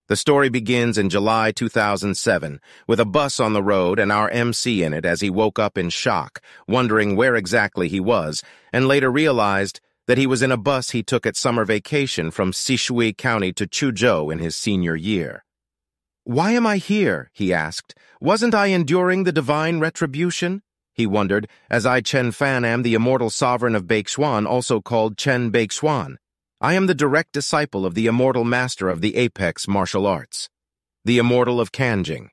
The story begins in July 2007, with a bus on the road and our MC in it as he woke up in shock, wondering where exactly he was, and later realized that he was in a bus he took at summer vacation from Sishui County to Chuzhou in his senior year. "Why am I here?" he asked. "Wasn't I enduring the divine retribution?" He wondered, as I Chen Fan am the immortal sovereign of Baixuan, also called Chen Baixuan. I am the direct disciple of the immortal master of the apex martial arts, the immortal of Kanjing.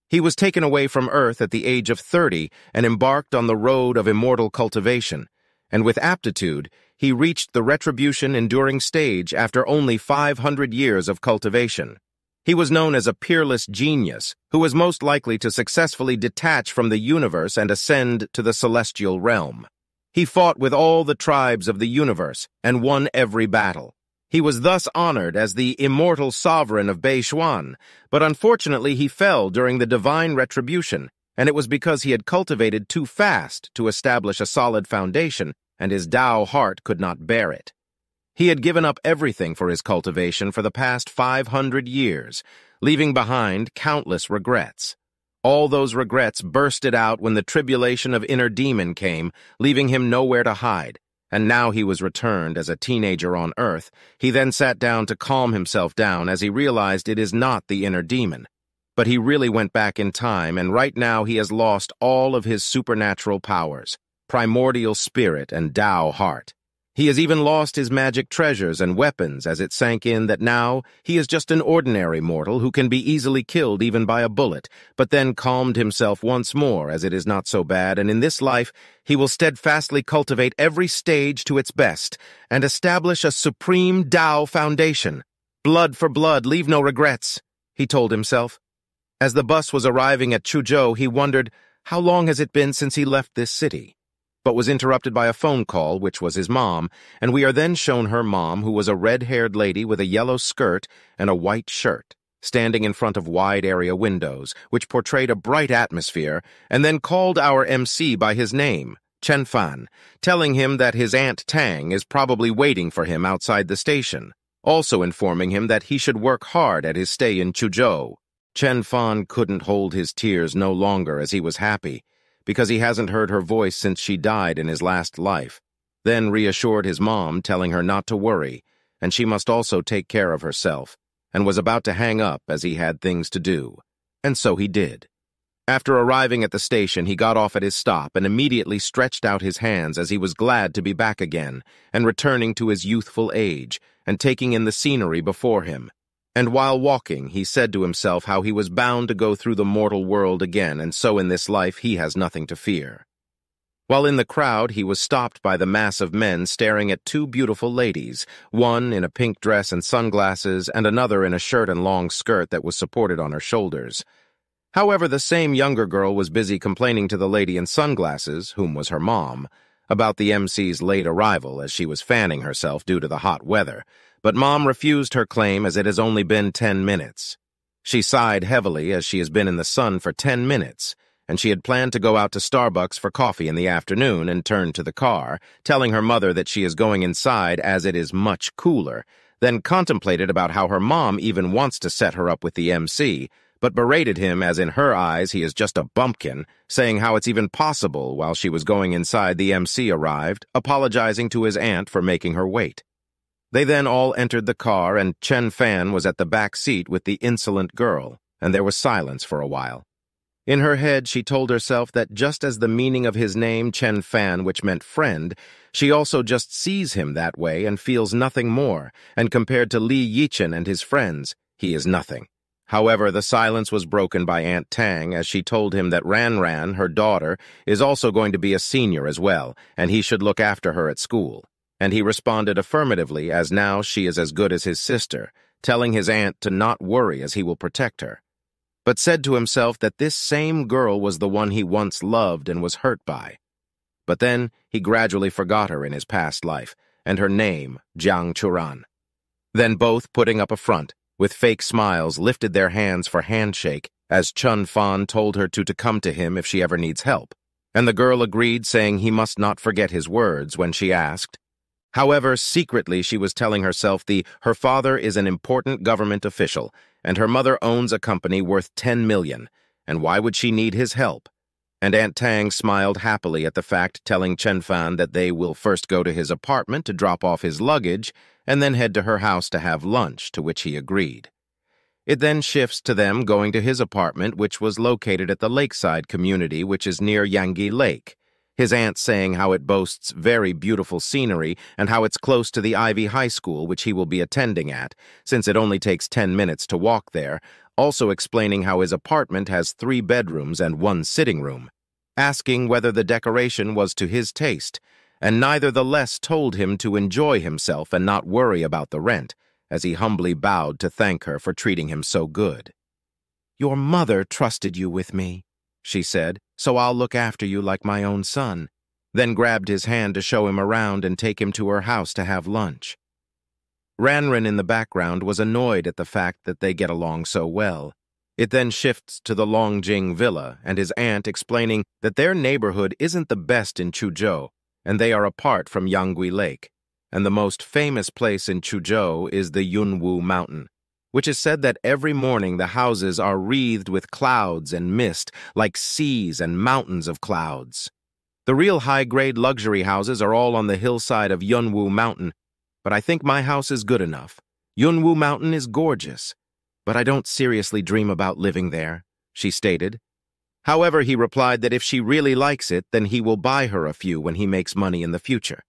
He was taken away from Earth at the age of 30 and embarked on the road of immortal cultivation, and with aptitude, he reached the retribution enduring stage after only 500 years of cultivation. He was known as a peerless genius who was most likely to successfully detach from the universe and ascend to the celestial realm. He fought with all the tribes of the universe and won every battle. He was thus honored as the immortal sovereign of Baixuan, but unfortunately he fell during the divine retribution, and it was because he had cultivated too fast to establish a solid foundation, and his Tao heart could not bear it. He had given up everything for his cultivation for the past 500 years, leaving behind countless regrets. All those regrets bursted out when the tribulation of inner demon came, leaving him nowhere to hide, and now he was returned as a teenager on Earth. He then sat down to calm himself down as he realized it is not the inner demon. But he really went back in time, and right now he has lost all of his supernatural powers, primordial spirit and Tao heart. He has even lost his magic treasures and weapons as it sank in that now he is just an ordinary mortal who can be easily killed even by a bullet, but then calmed himself once more as it is not so bad, and in this life he will steadfastly cultivate every stage to its best and establish a supreme Tao foundation. Blood for blood, leave no regrets, he told himself. As the bus was arriving at Chuzhou, he wondered, how long has it been since he left this city? But was interrupted by a phone call, which was his mom, and we are then shown her mom, who was a red-haired lady with a yellow skirt and a white shirt, standing in front of wide-area windows, which portrayed a bright atmosphere, and then called our MC by his name, Chen Fan, telling him that his Aunt Tang is probably waiting for him outside the station, also informing him that he should work hard at his stay in Chuzhou. Chen Fan couldn't hold his tears no longer as he was happy, because he hasn't heard her voice since she died in his last life, then reassured his mom, telling her not to worry, and she must also take care of herself, and was about to hang up as he had things to do. And so he did. After arriving at the station, he got off at his stop and immediately stretched out his hands as he was glad to be back again, and returning to his youthful age, and taking in the scenery before him. And while walking, he said to himself how he was bound to go through the mortal world again, and so in this life he has nothing to fear. While in the crowd, he was stopped by the mass of men staring at two beautiful ladies, one in a pink dress and sunglasses, and another in a shirt and long skirt that was supported on her shoulders. However, the same younger girl was busy complaining to the lady in sunglasses, whom was her mom, about the MC's late arrival as she was fanning herself due to the hot weather. But Mom refused her claim as it has only been 10 minutes. She sighed heavily as she has been in the sun for 10 minutes, and she had planned to go out to Starbucks for coffee in the afternoon and turned to the car, telling her mother that she is going inside as it is much cooler, then contemplated about how her mom even wants to set her up with the MC, but berated him as in her eyes he is just a bumpkin, saying how it's even possible while she was going inside the MC arrived, apologizing to his aunt for making her wait. They then all entered the car, and Chen Fan was at the back seat with the insolent girl, and there was silence for a while. In her head, she told herself that just as the meaning of his name, Chen Fan, which meant friend, she also just sees him that way and feels nothing more, and compared to Li Yichen and his friends, he is nothing. However, the silence was broken by Aunt Tang as she told him that Ran, her daughter, is also going to be a senior as well, and he should look after her at school. And he responded affirmatively, as now she is as good as his sister, telling his aunt to not worry as he will protect her, but said to himself that this same girl was the one he once loved and was hurt by. But then he gradually forgot her in his past life, and her name, Jiang Churan. Then both, putting up a front, with fake smiles, lifted their hands for handshake, as Chen Fan told her to come to him if she ever needs help, and the girl agreed, saying he must not forget his words when she asked, However, secretly she was telling herself her father is an important government official, and her mother owns a company worth 10 million, and why would she need his help? And Aunt Tang smiled happily at the fact, telling Chen Fan that they will first go to his apartment to drop off his luggage, and then head to her house to have lunch, to which he agreed. It then shifts to them going to his apartment, which was located at the lakeside community, which is near Yanggi Lake. His aunt saying how it boasts very beautiful scenery and how it's close to the Ivy High School, which he will be attending at, since it only takes 10 minutes to walk there, also explaining how his apartment has 3 bedrooms and 1 sitting room, asking whether the decoration was to his taste, and neither the less told him to enjoy himself and not worry about the rent, as he humbly bowed to thank her for treating him so good. "Your mother trusted you with me," she said, "so I'll look after you like my own son," then grabbed his hand to show him around and take him to her house to have lunch. Ranran in the background was annoyed at the fact that they get along so well. It then shifts to the Longjing Villa and his aunt explaining that their neighborhood isn't the best in Chuzhou, and they are apart from Yangui Lake, and the most famous place in Chuzhou is the Yunwu Mountain, which is said that every morning the houses are wreathed with clouds and mist, like seas and mountains of clouds. The real high-grade luxury houses are all on the hillside of Yunwu Mountain, but I think my house is good enough. Yunwu Mountain is gorgeous, but I don't seriously dream about living there, she stated. However, he replied that if she really likes it, then he will buy her a few when he makes money in the future.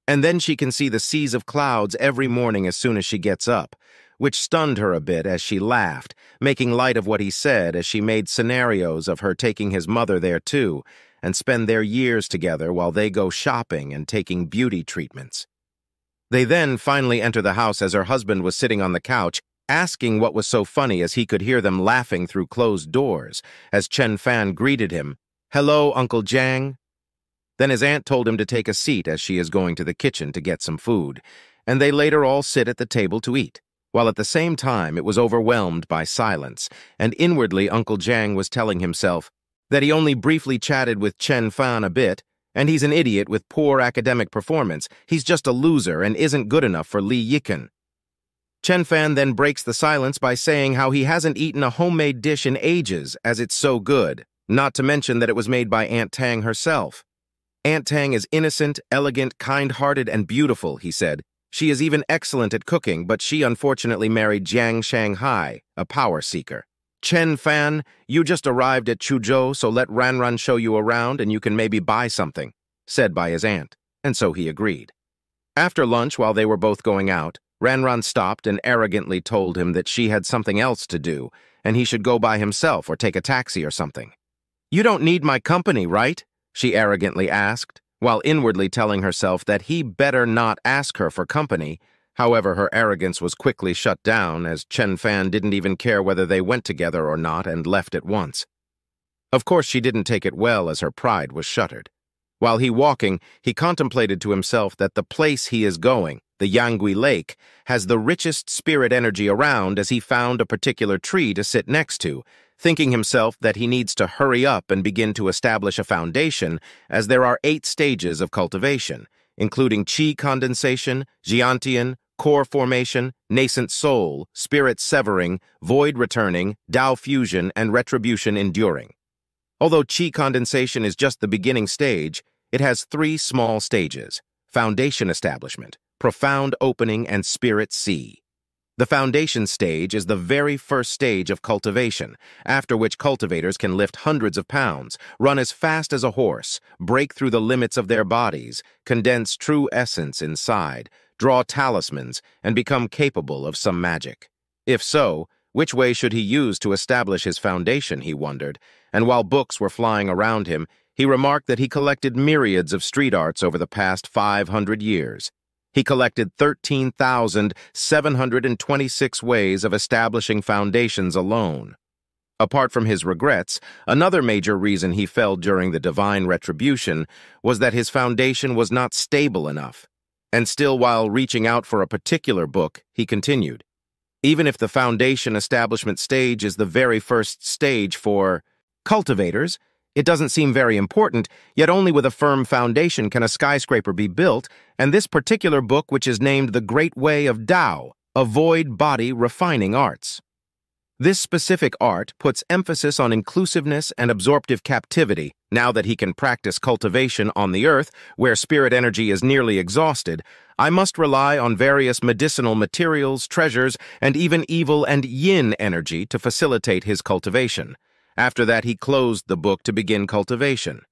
And then she can see the seas of clouds every morning as soon as she gets up, which stunned her a bit as she laughed, making light of what he said as she made scenarios of her taking his mother there too, and spend their years together while they go shopping and taking beauty treatments. They then finally enter the house as her husband was sitting on the couch, asking what was so funny as he could hear them laughing through closed doors, as Chen Fan greeted him, "Hello, Uncle Jiang." Then his aunt told him to take a seat as she is going to the kitchen to get some food, and they later all sit at the table to eat, while at the same time it was overwhelmed by silence, and inwardly Uncle Jiang was telling himself that he only briefly chatted with Chen Fan a bit, and he's an idiot with poor academic performance. He's just a loser and isn't good enough for Li Yikan. Chen Fan then breaks the silence by saying how he hasn't eaten a homemade dish in ages as it's so good, not to mention that it was made by Aunt Tang herself. Aunt Tang is innocent, elegant, kind-hearted, and beautiful, he said. She is even excellent at cooking, but she unfortunately married Jiang Shanghai, a power seeker. "Chen Fan, you just arrived at Chuzhou, so let Ranran show you around and you can maybe buy something," said by his aunt, and so he agreed. After lunch, while they were both going out, Ranran stopped and arrogantly told him that she had something else to do, and he should go by himself or take a taxi or something. "You don't need my company, right?" she arrogantly asked, while inwardly telling herself that he better not ask her for company. However, her arrogance was quickly shut down as Chen Fan didn't even care whether they went together or not and left at once. Of course, she didn't take it well as her pride was shattered. While walking, he contemplated to himself that the place he is going, the Yangui Lake, has the richest spirit energy around as he found a particular tree to sit next to, thinking himself that he needs to hurry up and begin to establish a foundation as there are 8 stages of cultivation, including chi condensation, Jiantian, core formation, nascent soul, spirit severing, void returning, Tao fusion, and retribution enduring. Although chi condensation is just the beginning stage, it has 3 small stages: foundation establishment, profound opening, and spirit sea. The foundation stage is the very first stage of cultivation, after which cultivators can lift hundreds of pounds, run as fast as a horse, break through the limits of their bodies, condense true essence inside, draw talismans, and become capable of some magic. If so, which way should he use to establish his foundation, he wondered, and while books were flying around him, he remarked that he collected myriads of street arts over the past 500 years. He collected 13,726 ways of establishing foundations alone. Apart from his regrets, another major reason he fell during the divine retribution was that his foundation was not stable enough. And still, while reaching out for a particular book, he continued, "Even if the foundation establishment stage is the very first stage for cultivators, It doesn't seem very important, yet only with a firm foundation can a skyscraper be built, and this particular book, which is named The Great Way of Tao, Avoid Body Refining Arts. This specific art puts emphasis on inclusiveness and absorptive captivity. Now that he can practice cultivation on the earth, where spirit energy is nearly exhausted, I must rely on various medicinal materials, treasures, and even evil and yin energy to facilitate his cultivation. After that, he closed the book to begin cultivation.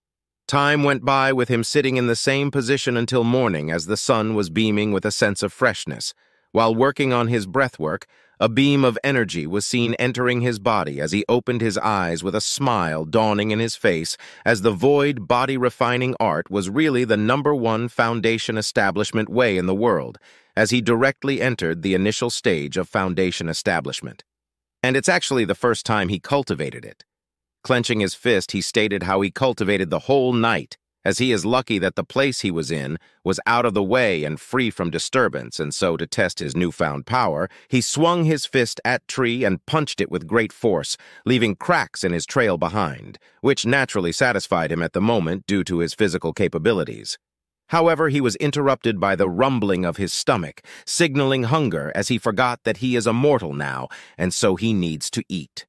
Time went by with him sitting in the same position until morning as the sun was beaming with a sense of freshness. While working on his breathwork, a beam of energy was seen entering his body as he opened his eyes with a smile dawning in his face, as the void body-refining art was really the #1 foundation establishment way in the world, as he directly entered the initial stage of foundation establishment. And it's actually the first time he cultivated it. Clenching his fist, he stated how he cultivated the whole night, as he is lucky that the place he was in was out of the way and free from disturbance, and so to test his newfound power, he swung his fist at tree and punched it with great force, leaving cracks in his trail behind, which naturally satisfied him at the moment due to his physical capabilities. However, he was interrupted by the rumbling of his stomach, signaling hunger as he forgot that he is immortal now, and so he needs to eat.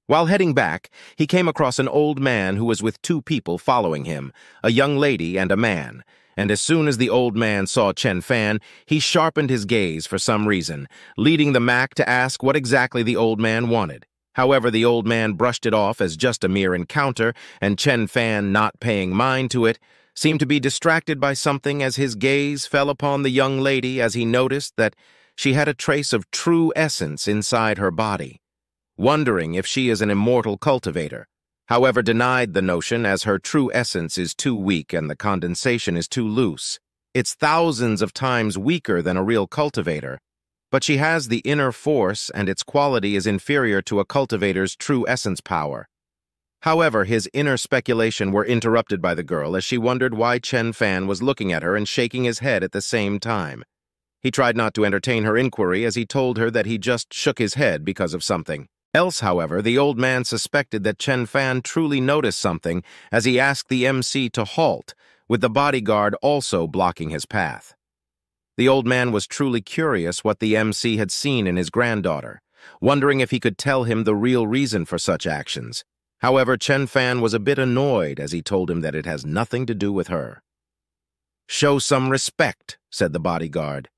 While heading back, he came across an old man who was with 2 people following him, a young lady and a man, and as soon as the old man saw Chen Fan, he sharpened his gaze for some reason, leading the Mac to ask what exactly the old man wanted. However, the old man brushed it off as just a mere encounter, and Chen Fan, not paying mind to it, seemed to be distracted by something as his gaze fell upon the young lady as he noticed that she had a trace of true essence inside her body. Wondering if she is an immortal cultivator, however denied the notion as her true essence is too weak and the condensation is too loose. It's thousands of times weaker than a real cultivator, but she has the inner force and its quality is inferior to a cultivator's true essence power. However, his inner speculation were interrupted by the girl as she wondered why Chen Fan was looking at her and shaking his head at the same time. He tried not to entertain her inquiry as he told her that he just shook his head because of something else. However, the old man suspected that Chen Fan truly noticed something as he asked the MC to halt, with the bodyguard also blocking his path. The old man was truly curious what the MC had seen in his granddaughter, wondering if he could tell him the real reason for such actions. However, Chen Fan was a bit annoyed as he told him that it has nothing to do with her. "Show some respect," said the bodyguard.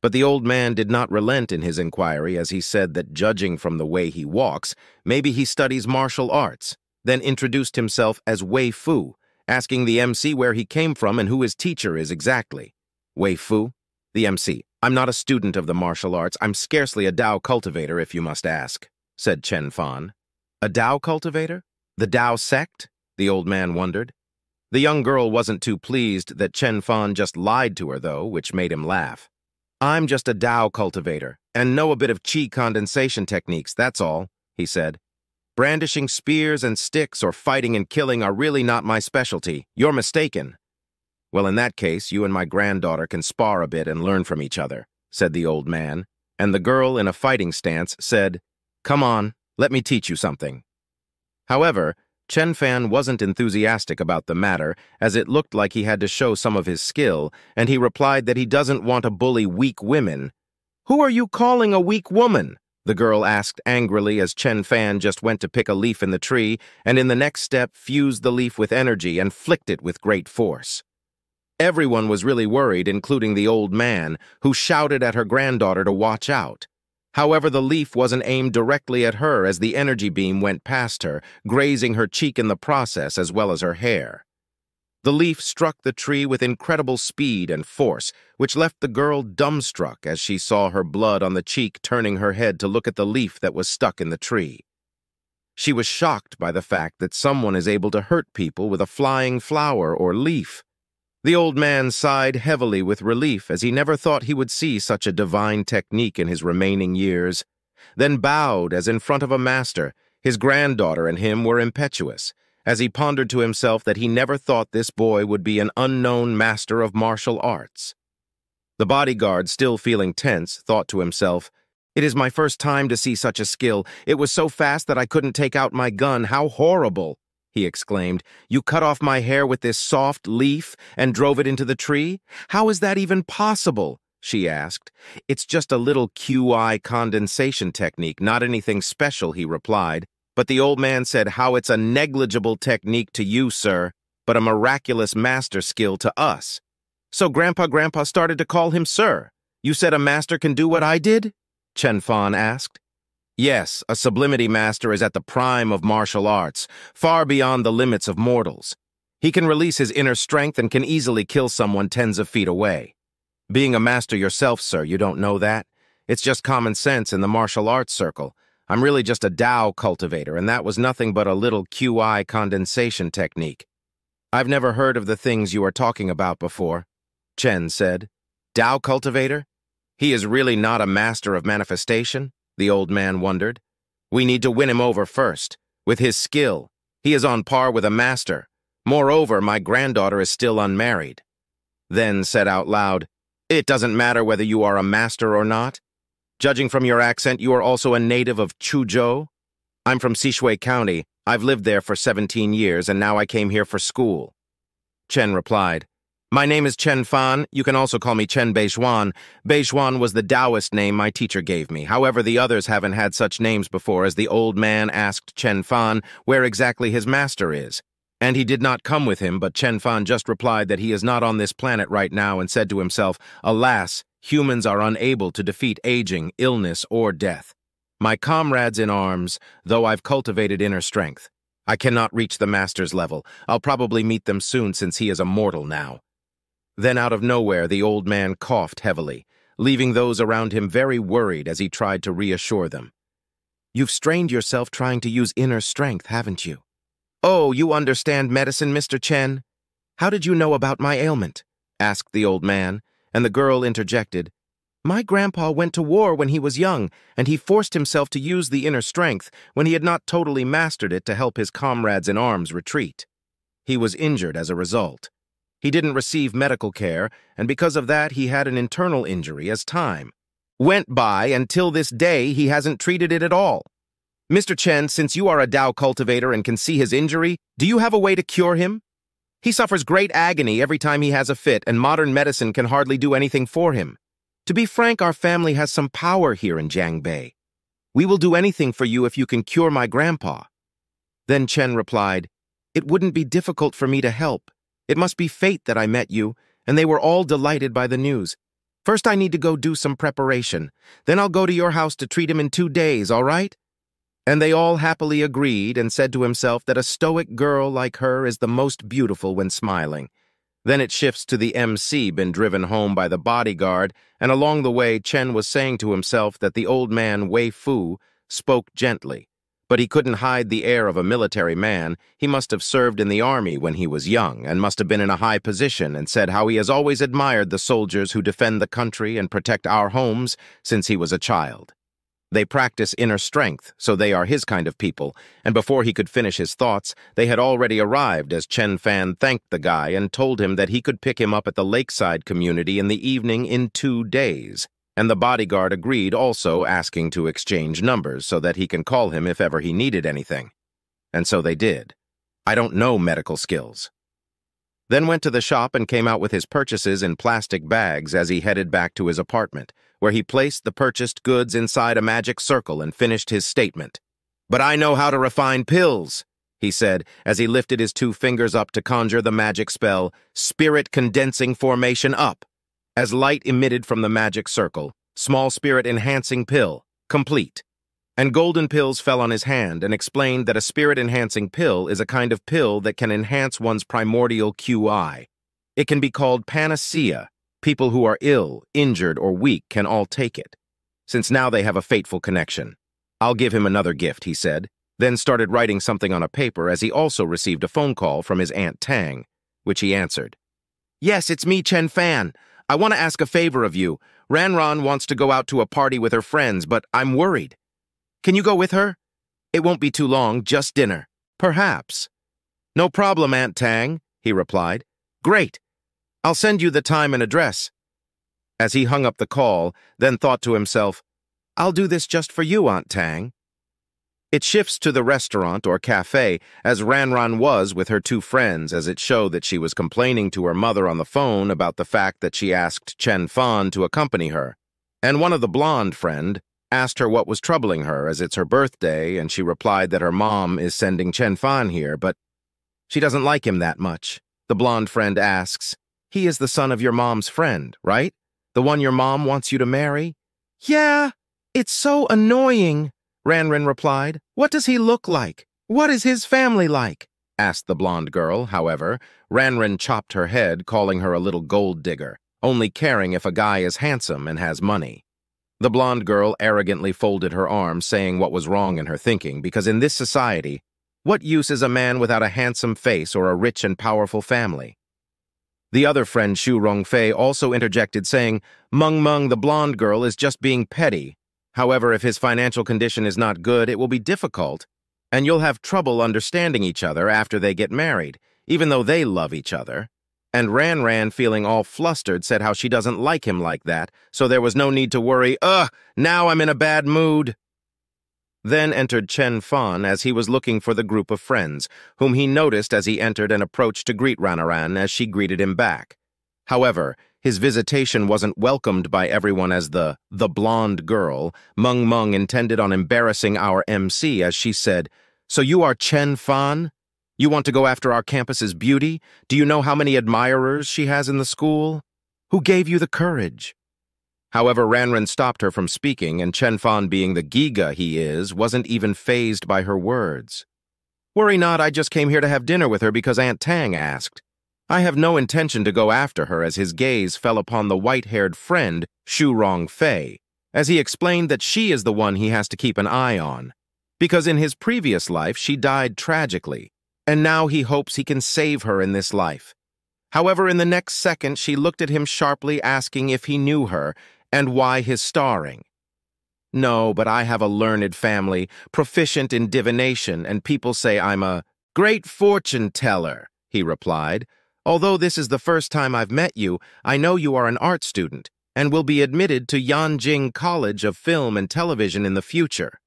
But the old man did not relent in his inquiry as he said that judging from the way he walks, maybe he studies martial arts, then introduced himself as Wei Fu, asking the MC where he came from and who his teacher is exactly. Wei Fu? The MC. "I'm not a student of the martial arts. I'm scarcely a Tao cultivator, if you must ask," said Chen Fan. A Tao cultivator? The Tao sect? The old man wondered. The young girl wasn't too pleased that Chen Fan just lied to her, though, which made him laugh. "I'm just a Tao cultivator, and know a bit of qi condensation techniques, that's all," he said. "Brandishing spears and sticks or fighting and killing are really not my specialty. You're mistaken." "Well, in that case, you and my granddaughter can spar a bit and learn from each other," said the old man, and the girl in a fighting stance said, "Come on, let me teach you something." However, Chen Fan wasn't enthusiastic about the matter, as it looked like he had to show some of his skill, and he replied that he doesn't want to bully weak women. "Who are you calling a weak woman?" the girl asked angrily as Chen Fan just went to pick a leaf in the tree, and in the next step fused the leaf with energy and flicked it with great force. Everyone was really worried, including the old man, who shouted at her granddaughter to watch out. However, the leaf wasn't aimed directly at her as the energy beam went past her, grazing her cheek in the process as well as her hair. The leaf struck the tree with incredible speed and force, which left the girl dumbstruck as she saw her blood on the cheek, turning her head to look at the leaf that was stuck in the tree. She was shocked by the fact that someone is able to hurt people with a flying flower or leaf. The old man sighed heavily with relief as he never thought he would see such a divine technique in his remaining years, then bowed as in front of a master. His granddaughter and him were impetuous, as he pondered to himself that he never thought this boy would be an unknown master of martial arts. The bodyguard, still feeling tense, thought to himself, "It is my first time to see such a skill. It was so fast that I couldn't take out my gun. How horrible!" he exclaimed. "You cut off my hair with this soft leaf and drove it into the tree? How is that even possible?" she asked. "It's just a little QI condensation technique, not anything special," he replied. But the old man said how it's a negligible technique to you, sir, but a miraculous master skill to us. So Grandpa started to call him sir. You said a master can do what I did? Chen Fan asked. Yes, a sublimity master is at the prime of martial arts, far beyond the limits of mortals. He can release his inner strength and can easily kill someone tens of feet away. Being a master yourself, sir, you don't know that? It's just common sense in the martial arts circle. I'm really just a Tao cultivator, and that was nothing but a little QI condensation technique. I've never heard of the things you are talking about before, Chen said. Tao cultivator? He is really not a master of manifestation? The old man wondered. We need to win him over first. With his skill, he is on par with a master. Moreover, my granddaughter is still unmarried. Then said out loud, It doesn't matter whether you are a master or not. Judging from your accent, you are also a native of Chuzhou. I'm from Sishui County. I've lived there for 17 years, and now I came here for school. Chen replied, My name is Chen Fan. You can also call me Chen Beixuan. Beixuan was the Taoist name my teacher gave me. However, the others haven't had such names before, as the old man asked Chen Fan where exactly his master is. And he did not come with him, but Chen Fan just replied that he is not on this planet right now and said to himself, Alas, humans are unable to defeat aging, illness, or death. My comrades in arms, though I've cultivated inner strength. I cannot reach the master's level. I'll probably meet them soon since he is a mortal now. Then out of nowhere, the old man coughed heavily, leaving those around him very worried as he tried to reassure them. You've strained yourself trying to use inner strength, haven't you? Oh, you understand medicine, Mr. Chen? How did you know about my ailment? Asked the old man, and the girl interjected. My grandpa went to war when he was young, and he forced himself to use the inner strength when he had not totally mastered it to help his comrades in arms retreat. He was injured as a result. He didn't receive medical care, and because of that he had an internal injury as time went by. Until this day he hasn't treated it at all. Mr. Chen, since you are a Tao cultivator and can see his injury, do you have a way to cure him? He suffers great agony every time he has a fit, and modern medicine can hardly do anything for him. To be frank, our family has some power here in Jiangbei. We will do anything for you if you can cure my grandpa. Then Chen replied, It wouldn't be difficult for me to help. It must be fate that I met you, and they were all delighted by the news. First I need to go do some preparation. Then I'll go to your house to treat him in 2 days, all right? And they all happily agreed and said to himself that a stoic girl like her is the most beautiful when smiling. Then it shifts to the MC been driven home by the bodyguard, and along the way Chen was saying to himself that the old man Wei Fu spoke gently. But he couldn't hide the air of a military man. He must have served in the army when he was young and must have been in a high position, and said how he has always admired the soldiers who defend the country and protect our homes since he was a child. They practice inner strength, so they are his kind of people, and before he could finish his thoughts, they had already arrived as Chen Fan thanked the guy and told him that he could pick him up at the lakeside community in the evening in 2 days. And the bodyguard agreed, also asking to exchange numbers so that he can call him if ever he needed anything. And so they did. I don't know medical skills. Then went to the shop and came out with his purchases in plastic bags as he headed back to his apartment, where he placed the purchased goods inside a magic circle and finished his statement. But I know how to refine pills, he said as he lifted his 2 fingers up to conjure the magic spell, Spirit Condensing Formation Up. As light emitted from the magic circle, small spirit enhancing pill, complete. And golden pills fell on his hand and explained that a spirit-enhancing pill is a kind of pill that can enhance one's primordial QI. It can be called panacea. People who are ill, injured, or weak can all take it. Since now they have a fateful connection. I'll give him another gift, he said, then started writing something on a paper as he also received a phone call from his Aunt Tang, which he answered. Yes, it's me, Chen Fan. I want to ask a favor of you. Ranran wants to go out to a party with her friends, but I'm worried. Can you go with her? It won't be too long, just dinner. Perhaps. No problem, Aunt Tang, he replied. Great. I'll send you the time and address. As he hung up the call, then thought to himself, I'll do this just for you, Aunt Tang. It shifts to the restaurant or cafe, as Ranran was with her two friends, as it showed that she was complaining to her mother on the phone about the fact that she asked Chen Fan to accompany her. And one of the blonde friend asked her what was troubling her, as it's her birthday, and she replied that her mom is sending Chen Fan here, but she doesn't like him that much. The blonde friend asks, "He is the son of your mom's friend, right? The one your mom wants you to marry?" "Yeah, it's so annoying," Ranran replied. "What does he look like? What is his family like?" asked the blonde girl. However, Ranran chopped her head, calling her a little gold digger, only caring if a guy is handsome and has money. The blonde girl arrogantly folded her arms, saying what was wrong in her thinking, because in this society, what use is a man without a handsome face or a rich and powerful family? The other friend, Xu Rongfei, also interjected, saying, Meng, the blonde girl, is just being petty. However, if his financial condition is not good, it will be difficult, and you'll have trouble understanding each other after they get married, even though they love each other. And Ranran, feeling all flustered, said how she doesn't like him like that, so there was no need to worry. Now I'm in a bad mood." Then entered Chen Fan, as he was looking for the group of friends, whom he noticed as he entered and approached to greet Ranran as she greeted him back. However, his visitation wasn't welcomed by everyone as the blonde girl. Meng intended on embarrassing our MC as she said, "So you are Chen Fan? You want to go after our campus's beauty? Do you know how many admirers she has in the school? Who gave you the courage?" However, Ranran stopped her from speaking, and Chen Fan, being the giga he is, wasn't even fazed by her words. "Worry not, I just came here to have dinner with her because Aunt Tang asked. I have no intention to go after her," as his gaze fell upon the white-haired friend, Xu Rongfei, as he explained that she is the one he has to keep an eye on, because in his previous life she died tragically, and now he hopes he can save her in this life. However, in the next second she looked at him sharply, asking if he knew her, and why his starring. "No, but I have a learned family, proficient in divination, and people say I'm a great fortune teller," he replied. "Although this is the first time I've met you, I know you are an art student and will be admitted to Yanjing College of Film and Television in the future."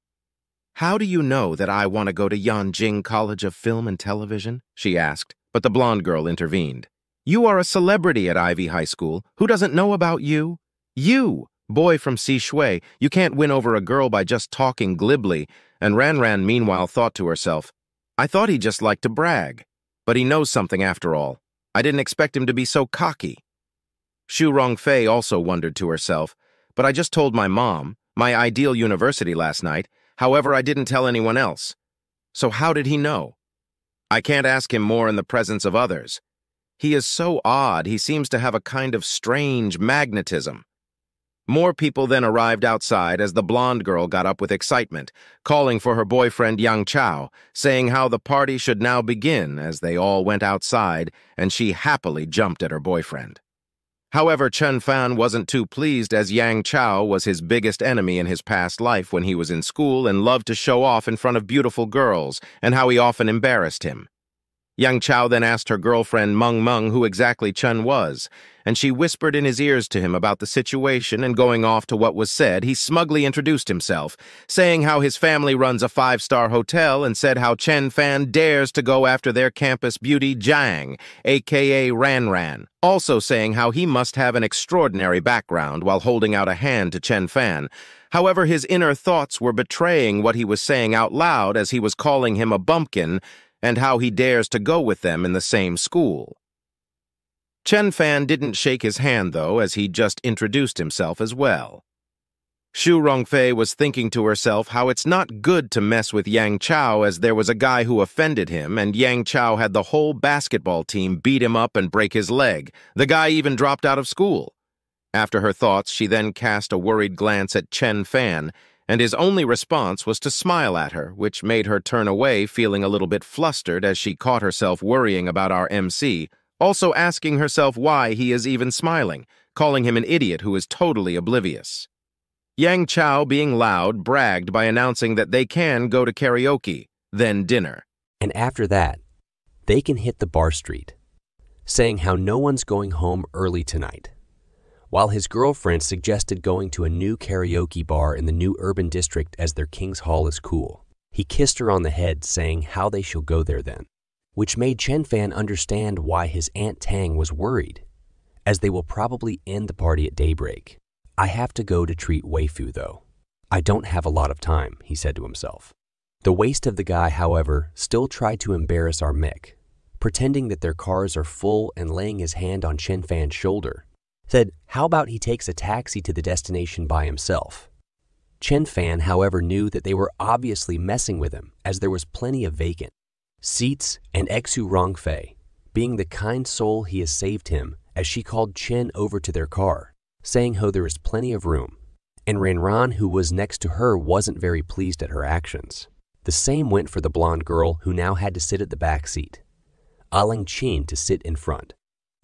"How do you know that I want to go to Yanjing College of Film and Television?" she asked, but the blonde girl intervened. "You are a celebrity at Ivy High School. Who doesn't know about you? You, boy from Sishui, you can't win over a girl by just talking glibly." And Ranran meanwhile thought to herself, "I thought he just liked to brag. But he knows something after all. I didn't expect him to be so cocky." Xu Rongfei also wondered to herself, "But I just told my mom, my ideal university last night. However, I didn't tell anyone else. So how did he know? I can't ask him more in the presence of others. He is so odd, he seems to have a kind of strange magnetism." More people then arrived outside as the blonde girl got up with excitement, calling for her boyfriend Yang Chao, saying how the party should now begin as they all went outside, and she happily jumped at her boyfriend. However, Chen Fan wasn't too pleased, as Yang Chao was his biggest enemy in his past life when he was in school and loved to show off in front of beautiful girls, and how he often embarrassed him. Yang Chao then asked her girlfriend Meng who exactly Chen was, and she whispered in his ears to him about the situation, and going off to what was said, he smugly introduced himself, saying how his family runs a 5-star hotel, and said how Chen Fan dares to go after their campus beauty Jiang, aka Ranran, also saying how he must have an extraordinary background while holding out a hand to Chen Fan. However, his inner thoughts were betraying what he was saying out loud, as he was calling him a bumpkin, and how he dares to go with them in the same school. Chen Fan didn't shake his hand, though, as he just introduced himself as well. Xu Rongfei was thinking to herself how it's not good to mess with Yang Chao, as there was a guy who offended him, and Yang Chao had the whole basketball team beat him up and break his leg. The guy even dropped out of school. After her thoughts, she then cast a worried glance at Chen Fan, and his only response was to smile at her, which made her turn away, feeling a little bit flustered as she caught herself worrying about our MC, also asking herself why he is even smiling, calling him an idiot who is totally oblivious. Yang Chao, being loud, bragged by announcing that they can go to karaoke, then dinner. And after that, they can hit the bar street, saying how no one's going home early tonight, while his girlfriend suggested going to a new karaoke bar in the new urban district as their King's Hall is cool. He kissed her on the head, saying how they shall go there then, which made Chen Fan understand why his Aunt Tang was worried, as they will probably end the party at daybreak. I have to go to treat Waifu, though. I don't have a lot of time, he said to himself. The waist of the guy, however, still tried to embarrass our Mick, pretending that their cars are full and laying his hand on Chen Fan's shoulder. Said, how about he takes a taxi to the destination by himself? Chen Fan, however, knew that they were obviously messing with him, as there was plenty of vacant seats, and Exu Rongfei, being the kind soul he has saved him, as she called Chen over to their car, saying how there is plenty of room, and Ranran, who was next to her, wasn't very pleased at her actions. The same went for the blonde girl, who now had to sit at the back seat, allowing Qin to sit in front.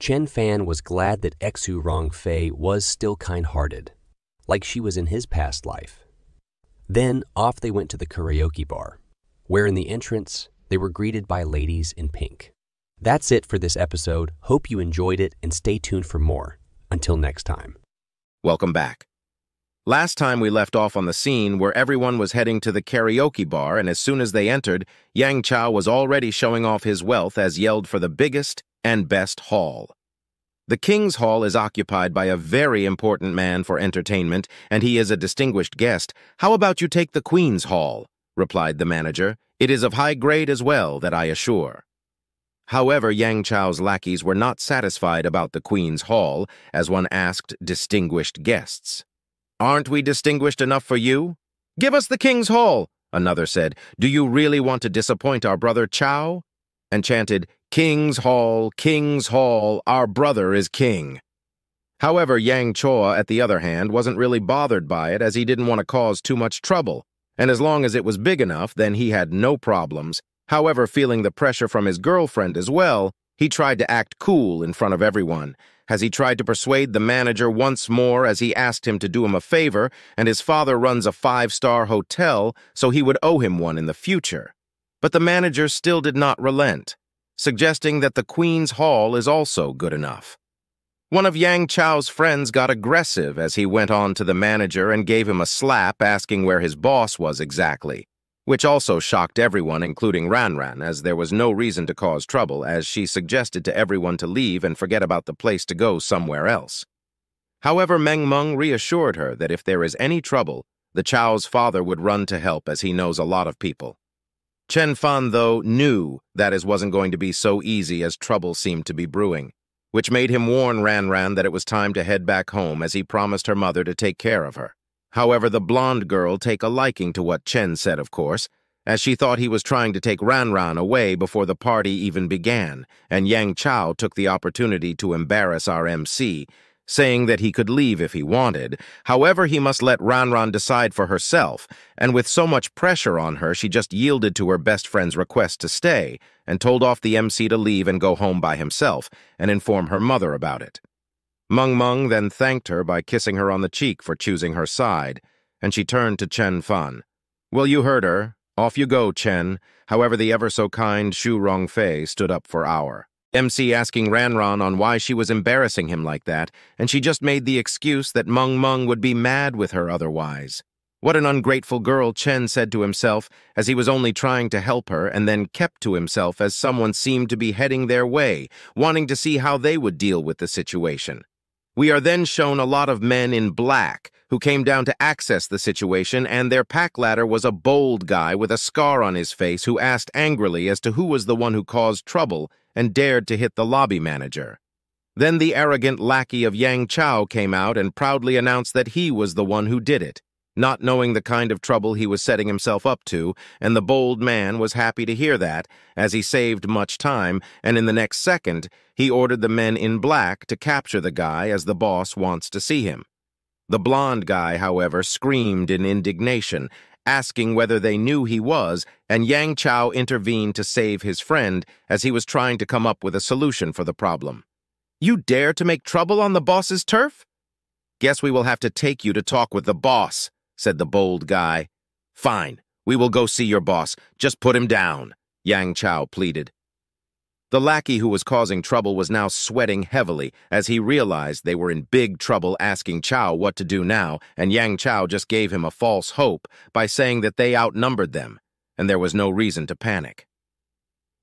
Chen Fan was glad that Exu Rongfei was still kind-hearted, like she was in his past life. Then off they went to the karaoke bar, where in the entrance they were greeted by ladies in pink. That's it for this episode. Hope you enjoyed it and stay tuned for more. Until next time. Welcome back. Last time we left off on the scene where everyone was heading to the karaoke bar, and as soon as they entered, Yang Chao was already showing off his wealth as yelled for the biggest and best hall. The King's Hall is occupied by a very important man for entertainment, and he is a distinguished guest. How about you take the Queen's Hall? Replied the manager. It is of high grade as well, that I assure. However, Yang Chao's lackeys were not satisfied about the Queen's Hall, as one asked distinguished guests. Aren't we distinguished enough for you? Give us the King's Hall, another said. Do you really want to disappoint our brother Chao? And chanted, King's Hall, our brother is king. However, Yang Choa, at the other hand, wasn't really bothered by it, as he didn't want to cause too much trouble, and as long as it was big enough, then he had no problems. However, feeling the pressure from his girlfriend as well, he tried to act cool in front of everyone, as he tried to persuade the manager once more as he asked him to do him a favor, and his father runs a 5-star hotel, so he would owe him one in the future. But the manager still did not relent, suggesting that the Queen's Hall is also good enough. One of Yang Chao's friends got aggressive as he went on to the manager and gave him a slap, asking where his boss was exactly, which also shocked everyone, including Ranran, as there was no reason to cause trouble, as she suggested to everyone to leave and forget about the place to go somewhere else. However, Meng Meng reassured her that if there is any trouble, the Chao's father would run to help, as he knows a lot of people. Chen Fan, though, knew that it wasn't going to be so easy, as trouble seemed to be brewing, which made him warn Ranran that it was time to head back home, as he promised her mother to take care of her. However, the blonde girl took a liking to what Chen said, of course, as she thought he was trying to take Ranran away before the party even began, and Yang Chao took the opportunity to embarrass our MC, saying that he could leave if he wanted. However, he must let Ranran decide for herself, and with so much pressure on her, she just yielded to her best friend's request to stay, and told off the MC to leave and go home by himself, and inform her mother about it. Meng Meng then thanked her by kissing her on the cheek for choosing her side, and she turned to Chen Fan. Well, you heard her. Off you go, Chen. However, the ever-so-kind Xu Rongfei stood up for our MC, asking Ranran on why she was embarrassing him like that, and she just made the excuse that Meng Meng would be mad with her otherwise. What an ungrateful girl, Chen said to himself, as he was only trying to help her, and then kept to himself as someone seemed to be heading their way, wanting to see how they would deal with the situation. We are then shown a lot of men in black who came down to access the situation, and their pack ladder was a bold guy with a scar on his face who asked angrily as to who was the one who caused trouble and dared to hit the lobby manager. Then the arrogant lackey of Yang Chao came out and proudly announced that he was the one who did it, not knowing the kind of trouble he was setting himself up to, and the bold man was happy to hear that, as he saved much time, and in the next second, he ordered the men in black to capture the guy as the boss wants to see him. The blonde guy, however, screamed in indignation, asking whether they knew he was, and Yang Chao intervened to save his friend as he was trying to come up with a solution for the problem. You dare to make trouble on the boss's turf? Guess we will have to take you to talk with the boss, said the bold guy. Fine, we will go see your boss. Just put him down, Yang Chao pleaded. The lackey who was causing trouble was now sweating heavily as he realized they were in big trouble, asking Chao what to do now, and Yang Chao just gave him a false hope by saying that they outnumbered them, and there was no reason to panic.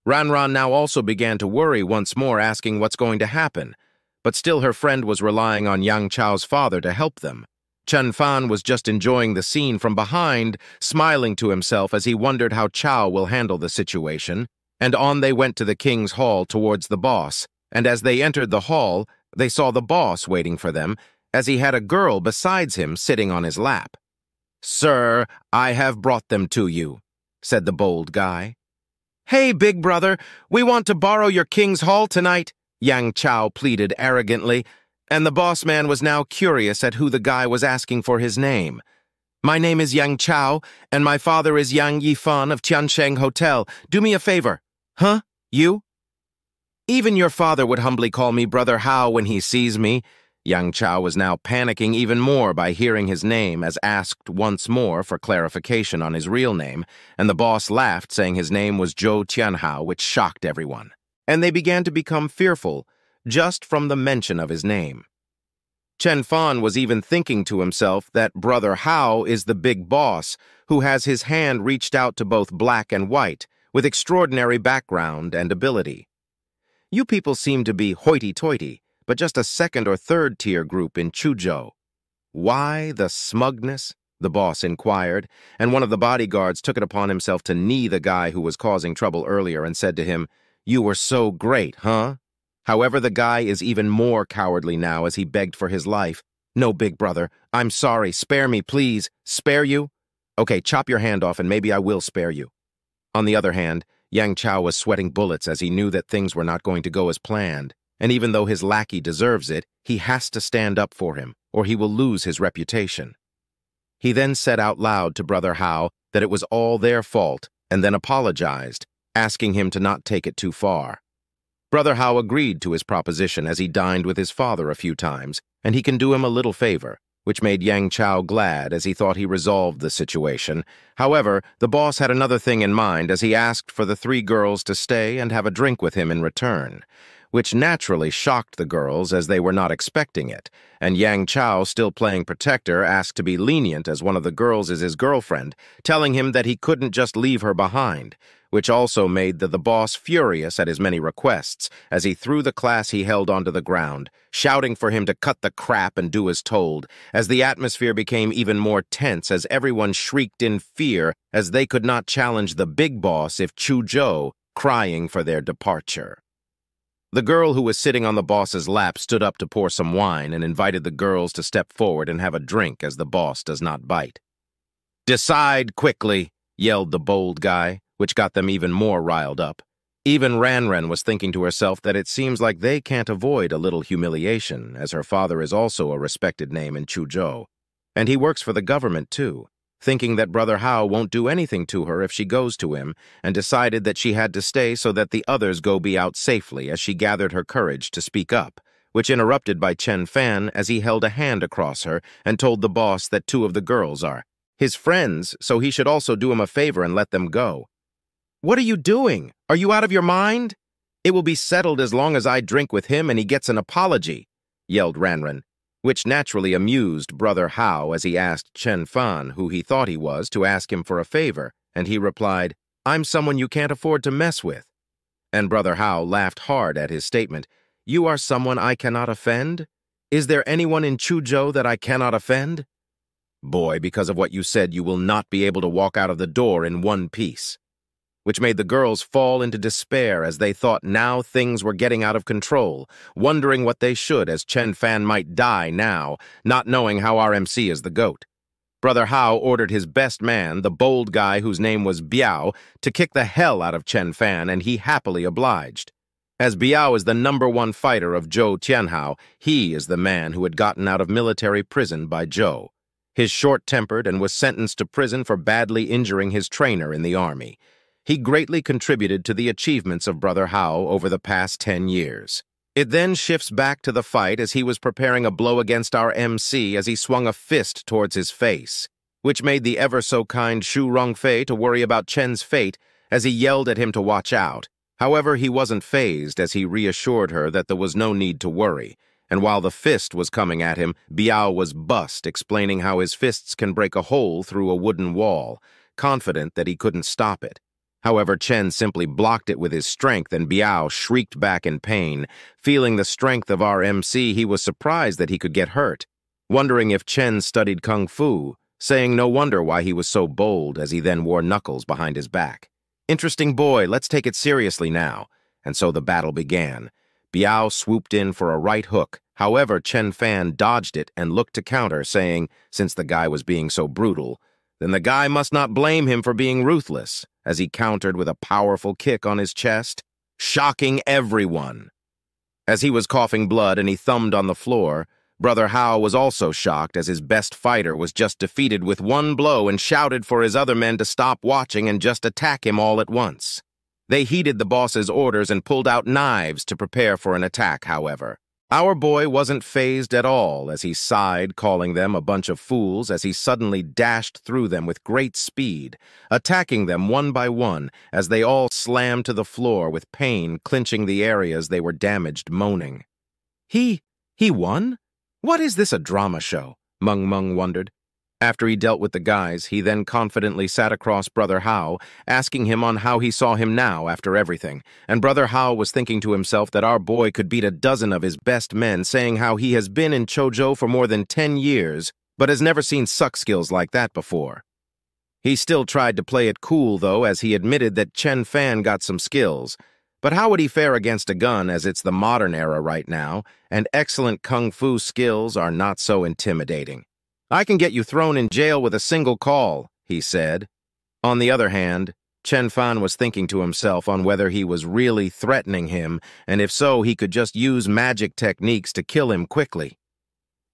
Ranran now also began to worry once more, asking what's going to happen, but still her friend was relying on Yang Chao's father to help them. Chen Fan was just enjoying the scene from behind, smiling to himself as he wondered how Chao will handle the situation, and on they went to the king's hall towards the boss, and as they entered the hall, they saw the boss waiting for them, as he had a girl besides him sitting on his lap. "Sir, I have brought them to you," said the bold guy. "Hey, big brother, we want to borrow your king's hall tonight," Yang Chao pleaded arrogantly, and the boss man was now curious at who the guy was asking for his name. "My name is Yang Chao, and my father is Yang Yifan of Tiansheng Hotel. Do me a favor." "Huh? You?" "Even your father would humbly call me Brother Hao when he sees me." Yang Chao was now panicking even more by hearing his name as asked once more for clarification on his real name, and the boss laughed, saying his name was Zhou Tianhao, which shocked everyone. And they began to become fearful, just from the mention of his name. Chen Fan was even thinking to himself that Brother Hao is the big boss, who has his hand reached out to both black and white, with extraordinary background and ability. "You people seem to be hoity-toity, but just a second or third tier group in Chuzhou." "Why the smugness?" the boss inquired, and one of the bodyguards took it upon himself to knee the guy who was causing trouble earlier and said to him, "You were so great, huh?" However, the guy is even more cowardly now as he begged for his life. "No, big brother, I'm sorry, spare me, please." "Spare you? Okay, chop your hand off and maybe I will spare you." On the other hand, Yang Chao was sweating bullets as he knew that things were not going to go as planned, and even though his lackey deserves it, he has to stand up for him, or he will lose his reputation. He then said out loud to Brother Hao that it was all their fault, and then apologized, asking him to not take it too far. Brother Hao agreed to his proposition as he dined with his father a few times, and he can do him a little favor, which made Yang Chao glad as he thought he resolved the situation. However, the boss had another thing in mind as he asked for the 3 girls to stay and have a drink with him in return, which naturally shocked the girls as they were not expecting it, and Yang Chao, still playing protector, asked to be lenient as one of the girls is his girlfriend, telling him that he couldn't just leave her behind, which also made the boss furious at his many requests as he threw the class he held onto the ground, shouting for him to cut the crap and do as told, as the atmosphere became even more tense as everyone shrieked in fear as they could not challenge the big boss if Chuzhou, crying for their departure. The girl who was sitting on the boss's lap stood up to pour some wine and invited the girls to step forward and have a drink as the boss does not bite. "Decide quickly," yelled the bold guy, which got them even more riled up. Even Ranran was thinking to herself that it seems like they can't avoid a little humiliation, as her father is also a respected name in Chuzhou, and he works for the government too, thinking that Brother Hao won't do anything to her if she goes to him, and decided that she had to stay so that the others go be out safely as she gathered her courage to speak up, which interrupted by Chen Fan as he held a hand across her and told the boss that 2 of the girls are his friends, so he should also do him a favor and let them go. "What are you doing? Are you out of your mind?" "It will be settled as long as I drink with him and he gets an apology," yelled Ranran, which naturally amused Brother Hao as he asked Chen Fan, who he thought he was, to ask him for a favor, and he replied, "I'm someone you can't afford to mess with." And Brother Hao laughed hard at his statement. "You are someone I cannot offend? Is there anyone in Chuzhou that I cannot offend?" "Boy, because of what you said, you will not be able to walk out of the door in one piece," which made the girls fall into despair as they thought now things were getting out of control, wondering what they should as Chen Fan might die now, not knowing how RMC is the GOAT. Brother Hao ordered his best man, the bold guy whose name was Biao, to kick the hell out of Chen Fan, and he happily obliged. As Biao is the #1 fighter of Zhou Tianhao, he is the man who had gotten out of military prison by Zhou. He's short-tempered and was sentenced to prison for badly injuring his trainer in the army. He greatly contributed to the achievements of Brother Hao over the past 10 years. It then shifts back to the fight as he was preparing a blow against our MC as he swung a fist towards his face, which made the ever-so-kind Shu Rongfei to worry about Chen's fate as he yelled at him to watch out. However, he wasn't fazed as he reassured her that there was no need to worry, and while the fist was coming at him, Biao was bussed, explaining how his fists can break a hole through a wooden wall, confident that he couldn't stop it. However, Chen simply blocked it with his strength, and Biao shrieked back in pain. Feeling the strength of our MC, he was surprised that he could get hurt, wondering if Chen studied kung fu, saying no wonder why he was so bold as he then wore knuckles behind his back. "Interesting boy, let's take it seriously now." And so the battle began. Biao swooped in for a right hook. However, Chen Fan dodged it and looked to counter, saying, since the guy was being so brutal, then the guy must not blame him for being ruthless, as he countered with a powerful kick on his chest, shocking everyone. As he was coughing blood and he thumbed on the floor, Brother Hao was also shocked, as his best fighter was just defeated with one blow, and shouted for his other men to stop watching and just attack him all at once. They heeded the boss's orders and pulled out knives to prepare for an attack, however. Our boy wasn't fazed at all, as he sighed, calling them a bunch of fools, as he suddenly dashed through them with great speed, attacking them one by one as they all slammed to the floor with pain, clinching the areas they were damaged, moaning. He won? What is this, a drama show? Meng Meng wondered. After he dealt with the guys, he then confidently sat across Brother Hao, asking him on how he saw him now after everything, and Brother Hao was thinking to himself that our boy could beat a dozen of his best men, saying how he has been in Chojo for more than 10 years, but has never seen suck skills like that before. He still tried to play it cool, though, as he admitted that Chen Fan got some skills. But how would he fare against a gun, as it's the modern era right now, and excellent kung fu skills are not so intimidating? "I can get you thrown in jail with a single call," he said. On the other hand, Chen Fan was thinking to himself on whether he was really threatening him, and if so, he could just use magic techniques to kill him quickly.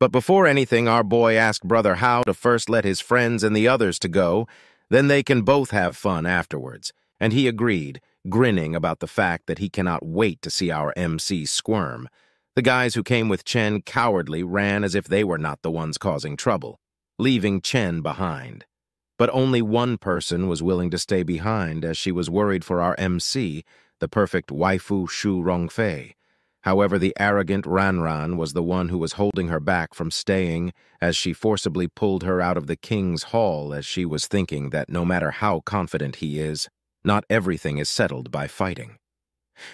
But before anything, our boy asked Brother Hao to first let his friends and the others to go, then they can both have fun afterwards, and he agreed, grinning about the fact that he cannot wait to see our MC squirm. The guys who came with Chen cowardly ran as if they were not the ones causing trouble, leaving Chen behind. But only one person was willing to stay behind, as she was worried for our MC, the perfect waifu Shu Rongfei. However, the arrogant Ranran was the one who was holding her back from staying, as she forcibly pulled her out of the king's hall, as she was thinking that no matter how confident he is, not everything is settled by fighting.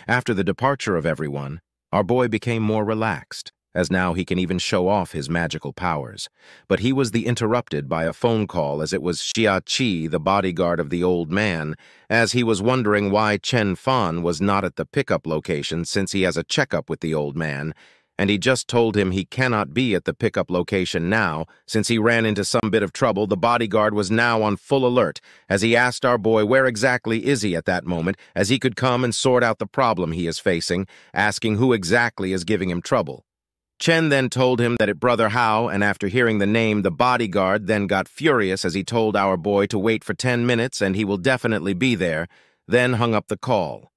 After the departure of everyone, our boy became more relaxed, as now he can even show off his magical powers. But he was interrupted by a phone call, as it was Xia Qi, the bodyguard of the old man, as he was wondering why Chen Fan was not at the pickup location since he has a checkup with the old man, and he just told him he cannot be at the pickup location now. Since he ran into some bit of trouble, the bodyguard was now on full alert, as he asked our boy where exactly is he at that moment, as he could come and sort out the problem he is facing, asking who exactly is giving him trouble. Chen then told him that it Brother Hao, and after hearing the name, the bodyguard then got furious as he told our boy to wait for 10 minutes and he will definitely be there, then hung up the call.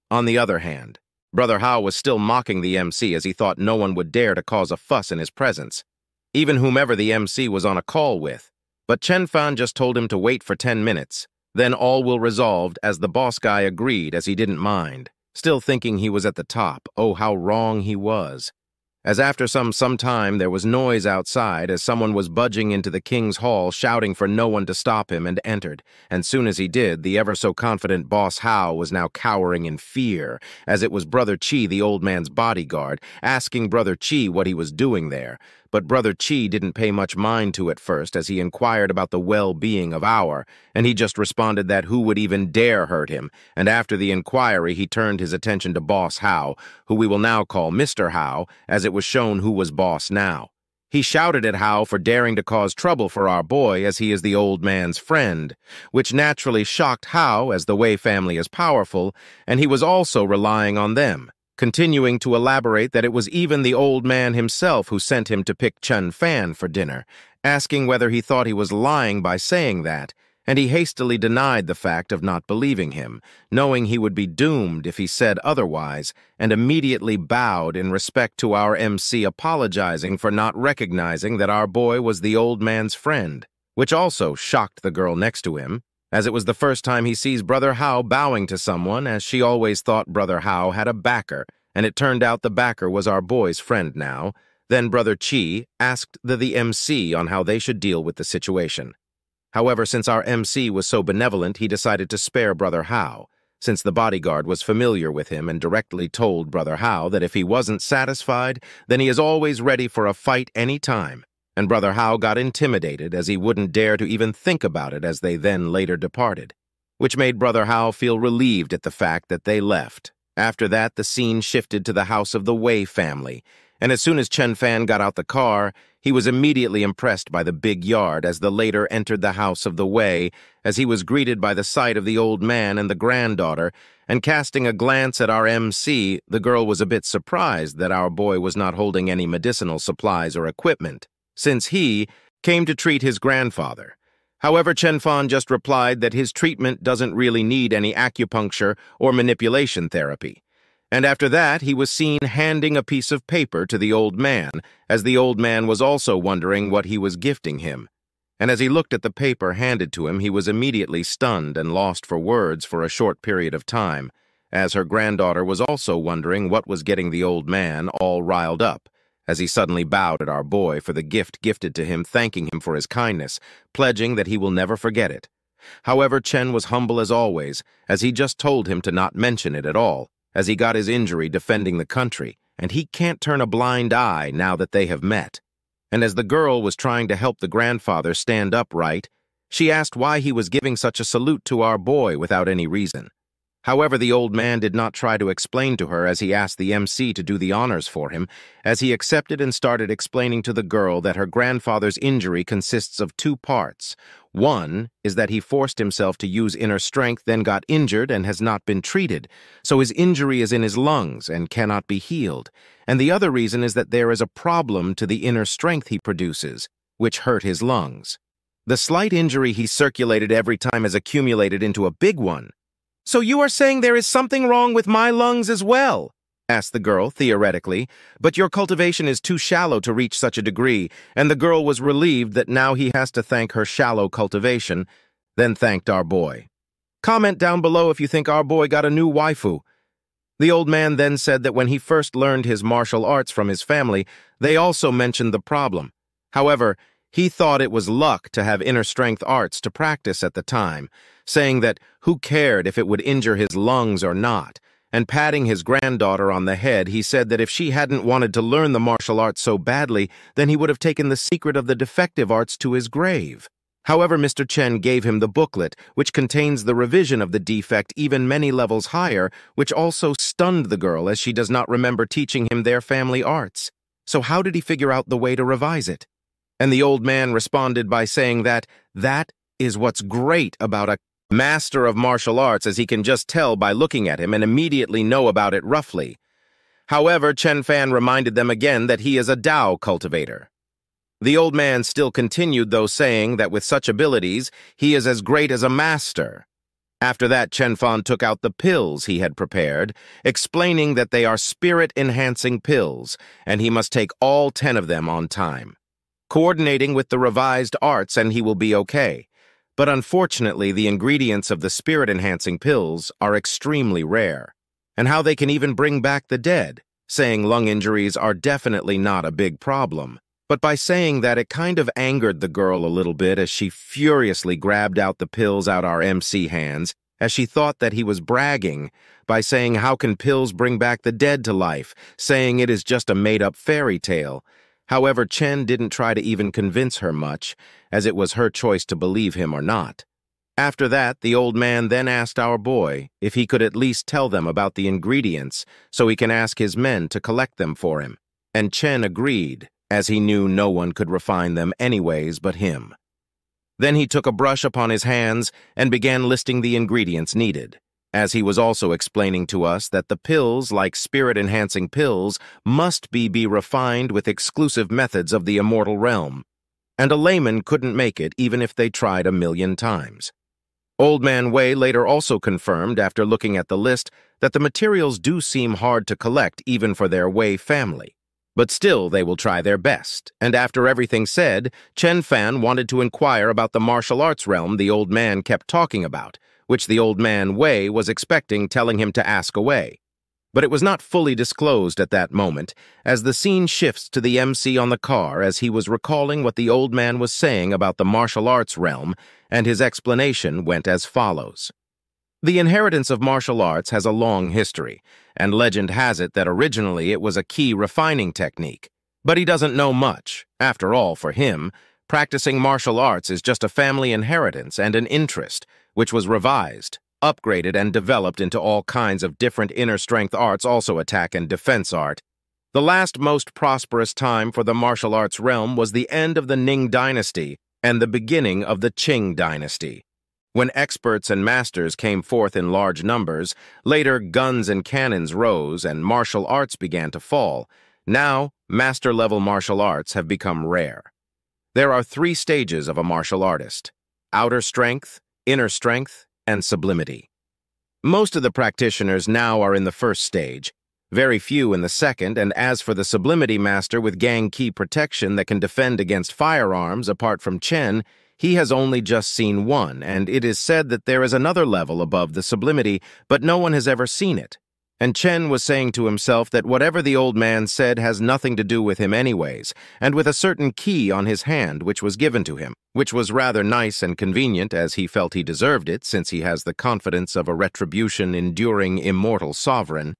On the other hand, Brother Hao was still mocking the MC, as he thought no one would dare to cause a fuss in his presence, even whomever the MC was on a call with. But Chen Fan just told him to wait for 10 minutes. Then all will resolved, as the boss guy agreed, as he didn't mind, still thinking he was at the top. Oh, how wrong he was. As after some time there was noise outside, as someone was budging into the king's hall, shouting for no one to stop him, and entered. And soon as he did, the ever-so-confident boss Hao was now cowering in fear, as it was Brother Qi, the old man's bodyguard, asking Brother Qi what he was doing there. But Brother Qi didn't pay much mind to at first, as he inquired about the well-being of our, and he just responded that who would even dare hurt him, and after the inquiry he turned his attention to Boss Hao, who we will now call Mr. Hao, as it was shown who was boss now. He shouted at Hao for daring to cause trouble for our boy, as he is the old man's friend, which naturally shocked Hao, as the Wei family is powerful, and he was also relying on them, continuing to elaborate that it was even the old man himself who sent him to pick Chen Fan for dinner, asking whether he thought he was lying by saying that, and he hastily denied the fact of not believing him, knowing he would be doomed if he said otherwise, and immediately bowed in respect to our MC, apologizing for not recognizing that our boy was the old man's friend, which also shocked the girl next to him, as it was the first time he sees Brother Hao bowing to someone, as she always thought Brother Hao had a backer, and it turned out the backer was our boy's friend now. Then Brother Qi asked the MC on how they should deal with the situation. However, since our MC was so benevolent, he decided to spare Brother Hao, since the bodyguard was familiar with him and directly told Brother Hao that if he wasn't satisfied, then he is always ready for a fight any time. And Brother Hao got intimidated as he wouldn't dare to even think about it as they then later departed, which made Brother Hao feel relieved at the fact that they left. After that, the scene shifted to the house of the Wei family, and as soon as Chen Fan got out the car, he was immediately impressed by the big yard as the later entered the house of the Wei, as he was greeted by the sight of the old man and the granddaughter, and casting a glance at our MC, the girl was a bit surprised that our boy was not holding any medicinal supplies or equipment, since he came to treat his grandfather. However, Chen Fan just replied that his treatment doesn't really need any acupuncture or manipulation therapy. And after that, he was seen handing a piece of paper to the old man, as the old man was also wondering what he was gifting him. And as he looked at the paper handed to him, he was immediately stunned and lost for words for a short period of time, as her granddaughter was also wondering what was getting the old man all riled up, as he suddenly bowed at our boy for the gift gifted to him, thanking him for his kindness, pledging that he will never forget it. However, Chen was humble as always, as he just told him to not mention it at all, as he got his injury defending the country, and he can't turn a blind eye now that they have met. And as the girl was trying to help the grandfather stand upright, she asked why he was giving such a salute to our boy without any reason. However, the old man did not try to explain to her as he asked the MC to do the honors for him, as he accepted and started explaining to the girl that her grandfather's injury consists of two parts. One is that he forced himself to use inner strength, then got injured and has not been treated, so his injury is in his lungs and cannot be healed. And the other reason is that there is a problem to the inner strength he produces, which hurt his lungs. The slight injury he circulated every time has accumulated into a big one. "So you are saying there is something wrong with my lungs as well?" asked the girl, theoretically, but your cultivation is too shallow to reach such a degree, and the girl was relieved that now he has to thank her shallow cultivation, then thanked our boy. Comment down below if you think our boy got a new waifu. The old man then said that when he first learned his martial arts from his family, they also mentioned the problem. However, he thought it was luck to have inner strength arts to practice at the time, saying that who cared if it would injure his lungs or not, and patting his granddaughter on the head, he said that if she hadn't wanted to learn the martial arts so badly, then he would have taken the secret of the defective arts to his grave. However, Mr. Chen gave him the booklet, which contains the revision of the defect even many levels higher, which also stunned the girl as she does not remember teaching him their family arts. So how did he figure out the way to revise it? And the old man responded by saying that is what's great about a master of martial arts, as he can just tell by looking at him and immediately know about it roughly. However, Chen Fan reminded them again that he is a Dao cultivator. The old man still continued, though, saying that with such abilities, he is as great as a master. After that, Chen Fan took out the pills he had prepared, explaining that they are spirit-enhancing pills, and he must take all 10 of them on time, coordinating with the revised arts, and he will be okay. But unfortunately, the ingredients of the spirit-enhancing pills are extremely rare, and how they can even bring back the dead, saying lung injuries are definitely not a big problem. But by saying that, it kind of angered the girl a little bit as she furiously grabbed out the pills out our MC hands, as she thought that he was bragging by saying how can pills bring back the dead to life, saying it is just a made-up fairy tale. However, Chen didn't try to even convince her much, as it was her choice to believe him or not. After that, the old man then asked our boy if he could at least tell them about the ingredients so he can ask his men to collect them for him, and Chen agreed, as he knew no one could refine them anyways but him. Then he took a brush upon his hands and began listing the ingredients needed, as he was also explaining to us that the pills, like spirit-enhancing pills, must be refined with exclusive methods of the Immortal realm, and a layman couldn't make it even if they tried 1,000,000 times. Old Man Wei later also confirmed, after looking at the list, that the materials do seem hard to collect even for their Wei family. But still, they will try their best, and after everything said, Chen Fan wanted to inquire about the martial arts realm the old man kept talking about, which the old man Wei was expecting, telling him to ask away. But it was not fully disclosed at that moment, as the scene shifts to the MC on the car as he was recalling what the old man was saying about the martial arts realm, and his explanation went as follows. The inheritance of martial arts has a long history, and legend has it that originally it was a key refining technique. But he doesn't know much. After all, for him, practicing martial arts is just a family inheritance and an interest, which was revised, upgraded, and developed into all kinds of different inner strength arts, also attack and defense art. The last most prosperous time for the martial arts realm was the end of the Ning dynasty and the beginning of the Qing dynasty. When experts and masters came forth in large numbers, later guns and cannons rose and martial arts began to fall. Now, master-level martial arts have become rare. There are 3 stages of a martial artist: outer strength, inner strength, and sublimity. Most of the practitioners now are in the first stage, very few in the second, and as for the sublimity master with gang key protection that can defend against firearms apart from Chen, he has only just seen one, and it is said that there is another level above the sublimity, but no one has ever seen it. And Chen was saying to himself that whatever the old man said has nothing to do with him anyways, and with a certain key on his hand which was given to him, which was rather nice and convenient as he felt he deserved it since he has the confidence of a retribution-enduring immortal sovereign.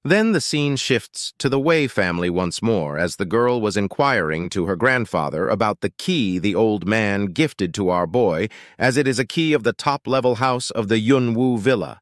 Then the scene shifts to the Wei family once more as the girl was inquiring to her grandfather about the key the old man gifted to our boy, as it is a key of the top-level house of the Yunwu Villa.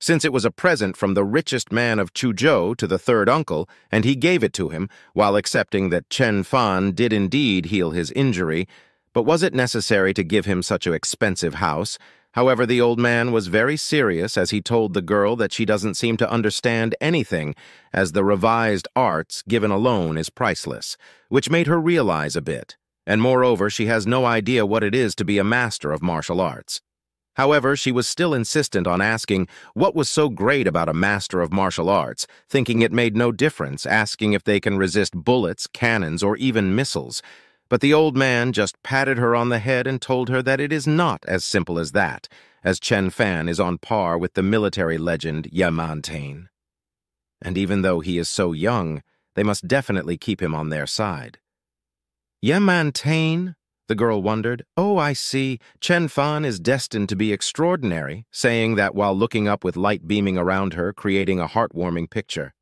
Since it was a present from the richest man of Chuzhou to the third uncle, and he gave it to him, while accepting that Chen Fan did indeed heal his injury, but was it necessary to give him such an expensive house? However, the old man was very serious as he told the girl that she doesn't seem to understand anything, as the revised arts given alone is priceless, which made her realize a bit, and moreover she has no idea what it is to be a master of martial arts. However, she was still insistent on asking what was so great about a master of martial arts, thinking it made no difference, asking if they can resist bullets, cannons, or even missiles. But the old man just patted her on the head and told her that it is not as simple as that, as Chen Fan is on par with the military legend Yamantain. And even though he is so young, they must definitely keep him on their side. Yamantain? The girl wondered. Oh, I see. Chen Fan is destined to be extraordinary, saying that while looking up with light beaming around her, creating a heartwarming picture.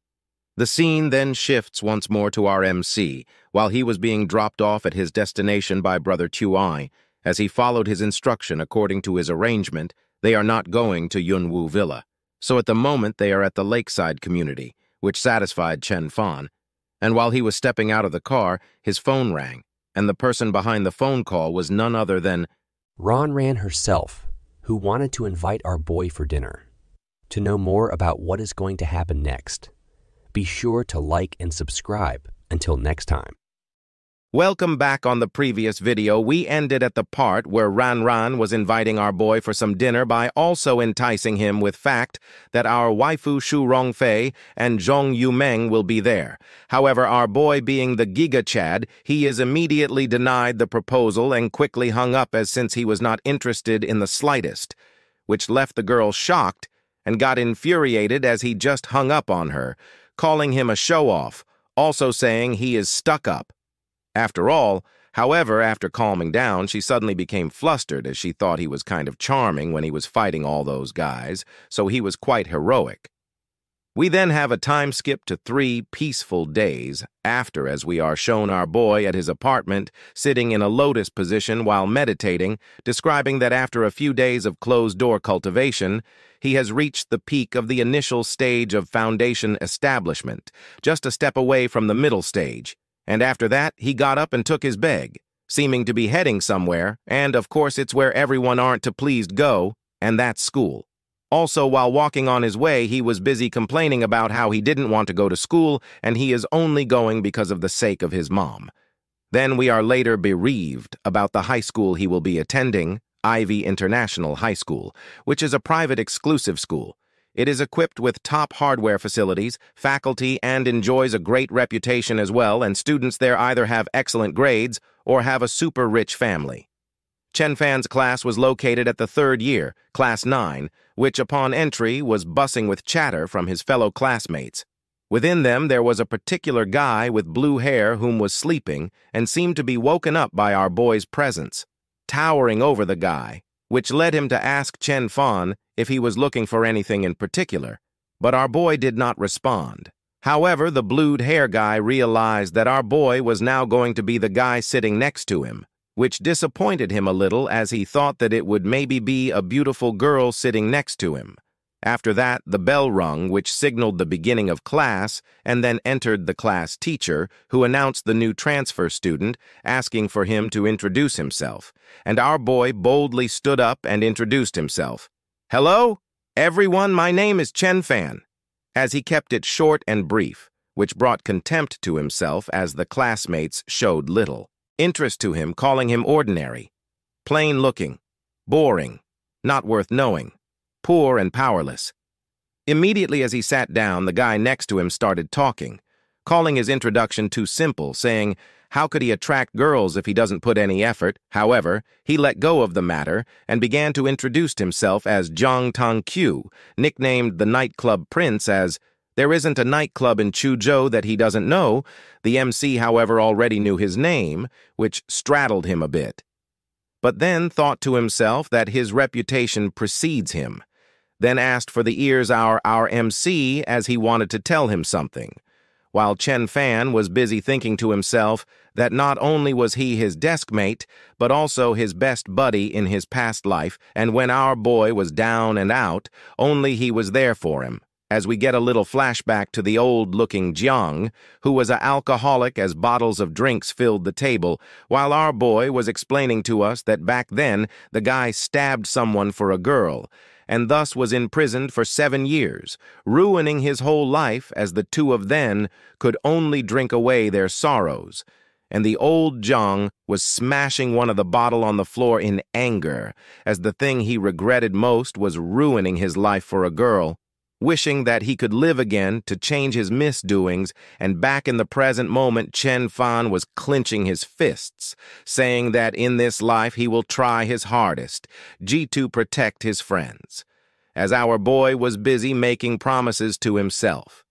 The scene then shifts once more to our MC, while he was being dropped off at his destination by Brother Chuai. As he followed his instruction according to his arrangement, they are not going to Yunwu Villa. So at the moment they are at the lakeside community, which satisfied Chen Fan. And while he was stepping out of the car, his phone rang, and the person behind the phone call was none other than Ran herself, who wanted to invite our boy for dinner. To know more about what is going to happen next, be sure to like and subscribe. Until next time. Welcome back. On the previous video, we ended at the part where Ran was inviting our boy for some dinner by also enticing him with fact that our waifu Shu Rongfei and Zhong Yumeng will be there. However, our boy being the Giga Chad, he is immediately denied the proposal and quickly hung up as since he was not interested in the slightest, which left the girl shocked and got infuriated as he just hung up on her, calling him a show-off, also saying he is stuck up. After all, however, after calming down, she suddenly became flustered as she thought he was kind of charming when he was fighting all those guys, so he was quite heroic. We then have a time skip to 3 peaceful days after, as we are shown our boy at his apartment sitting in a lotus position while meditating, describing that after a few days of closed-door cultivation, he has reached the peak of the initial stage of foundation establishment, just a step away from the middle stage. And after that, he got up and took his bag, seeming to be heading somewhere, and of course it's where everyone aren't to pleased go, and that's school. Also, while walking on his way, he was busy complaining about how he didn't want to go to school, and he is only going because of the sake of his mom. Then we are later bereaved about the high school he will be attending, Ivy International High School, which is a private exclusive school. It is equipped with top hardware facilities, faculty, and enjoys a great reputation as well, and students there either have excellent grades or have a super rich family. Chen Fan's class was located at the third year, Class 9, which upon entry was buzzing with chatter from his fellow classmates. Within them there was a particular guy with blue hair whom was sleeping and seemed to be woken up by our boy's presence, towering over the guy, which led him to ask Chen Fan if he was looking for anything in particular, but our boy did not respond. However, the blued hair guy realized that our boy was now going to be the guy sitting next to him, which disappointed him a little as he thought that it would maybe be a beautiful girl sitting next to him. After that, the bell rung, which signaled the beginning of class, and then entered the class teacher, who announced the new transfer student, asking for him to introduce himself, and our boy boldly stood up and introduced himself. "Hello, everyone, my name is Chen Fan," as he kept it short and brief, which brought contempt to himself as the classmates showed little interest to him, calling him ordinary, plain-looking, boring, not worth knowing, poor and powerless. Immediately as he sat down, the guy next to him started talking, calling his introduction too simple, saying how could he attract girls if he doesn't put any effort. However, he let go of the matter and began to introduce himself as Zhang Tongqiu, nicknamed the nightclub prince, as there isn't a nightclub in Chuzhou that he doesn't know. The MC, however, already knew his name, which straddled him a bit, but then thought to himself that his reputation precedes him, then asked for the ears our MC as he wanted to tell him something, while Chen Fan was busy thinking to himself that not only was he his desk mate, but also his best buddy in his past life, and when our boy was down and out, only he was there for him, as we get a little flashback to the old-looking Jiang, who was an alcoholic as bottles of drinks filled the table, while our boy was explaining to us that back then the guy stabbed someone for a girl, and thus was imprisoned for 7 years, ruining his whole life as the two of them could only drink away their sorrows. And the old Jiang was smashing one of the bottle on the floor in anger, as the thing he regretted most was ruining his life for a girl, wishing that he could live again to change his misdoings, and back in the present moment Chen Fan was clenching his fists, saying that in this life he will try his hardest to protect his friends, as our boy was busy making promises to himself.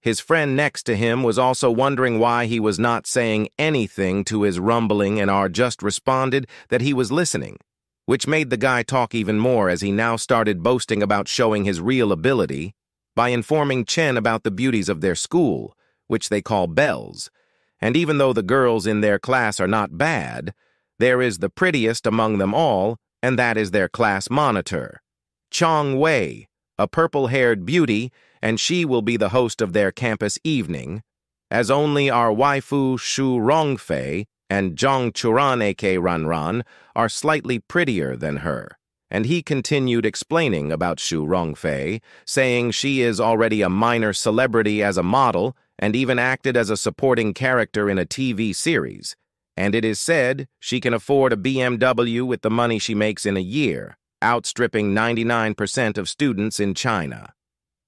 His friend next to him was also wondering why he was not saying anything to his rumbling, and our just responded that he was listening, which made the guy talk even more as he now started boasting about showing his real ability by informing Chen about the beauties of their school, which they call bells. And even though the girls in their class are not bad, there is the prettiest among them all, and that is their class monitor, Chong Wei, a purple-haired beauty, and she will be the host of their campus evening, as only our waifu Shu Rongfei and Zhang Churan aka Ranran are slightly prettier than her. And he continued explaining about Shu Rongfei, saying she is already a minor celebrity as a model and even acted as a supporting character in a TV series. And it is said she can afford a BMW with the money she makes in a year, outstripping 99% of students in China.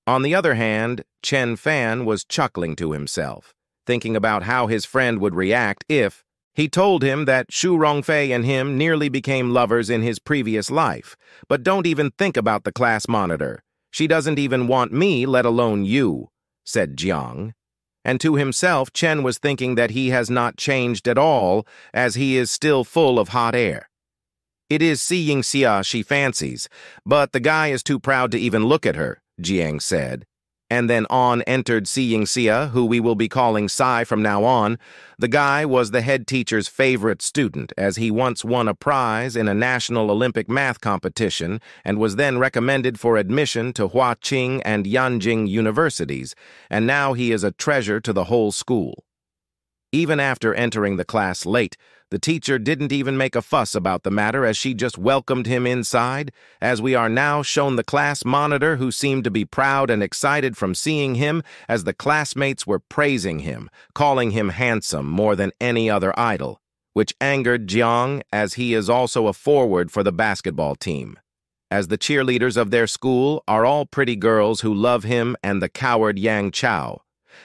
On the other hand, Chen Fan was chuckling to himself, thinking about how his friend would react if he told him that Shu Rongfei and him nearly became lovers in his previous life. But don't even think about the class monitor. She doesn't even want me, let alone you, said Jiang. And to himself, Chen was thinking that he has not changed at all, as he is still full of hot air. It is Si Yingxia she fancies, but the guy is too proud to even look at her, Jiang said. And then on entered Si Yingxia, who we will be calling Sai from now on. The guy was the head teacher's favorite student, as he once won a prize in a national Olympic math competition and was then recommended for admission to Huaqing and Yanjing universities, and now he is a treasure to the whole school. Even after entering the class late, the teacher didn't even make a fuss about the matter, as she just welcomed him inside, as we are now shown the class monitor, who seemed to be proud and excited from seeing him, as the classmates were praising him, calling him handsome more than any other idol, which angered Jiang, as he is also a forward for the basketball team, as the cheerleaders of their school are all pretty girls who love him and the coward Yang Chao,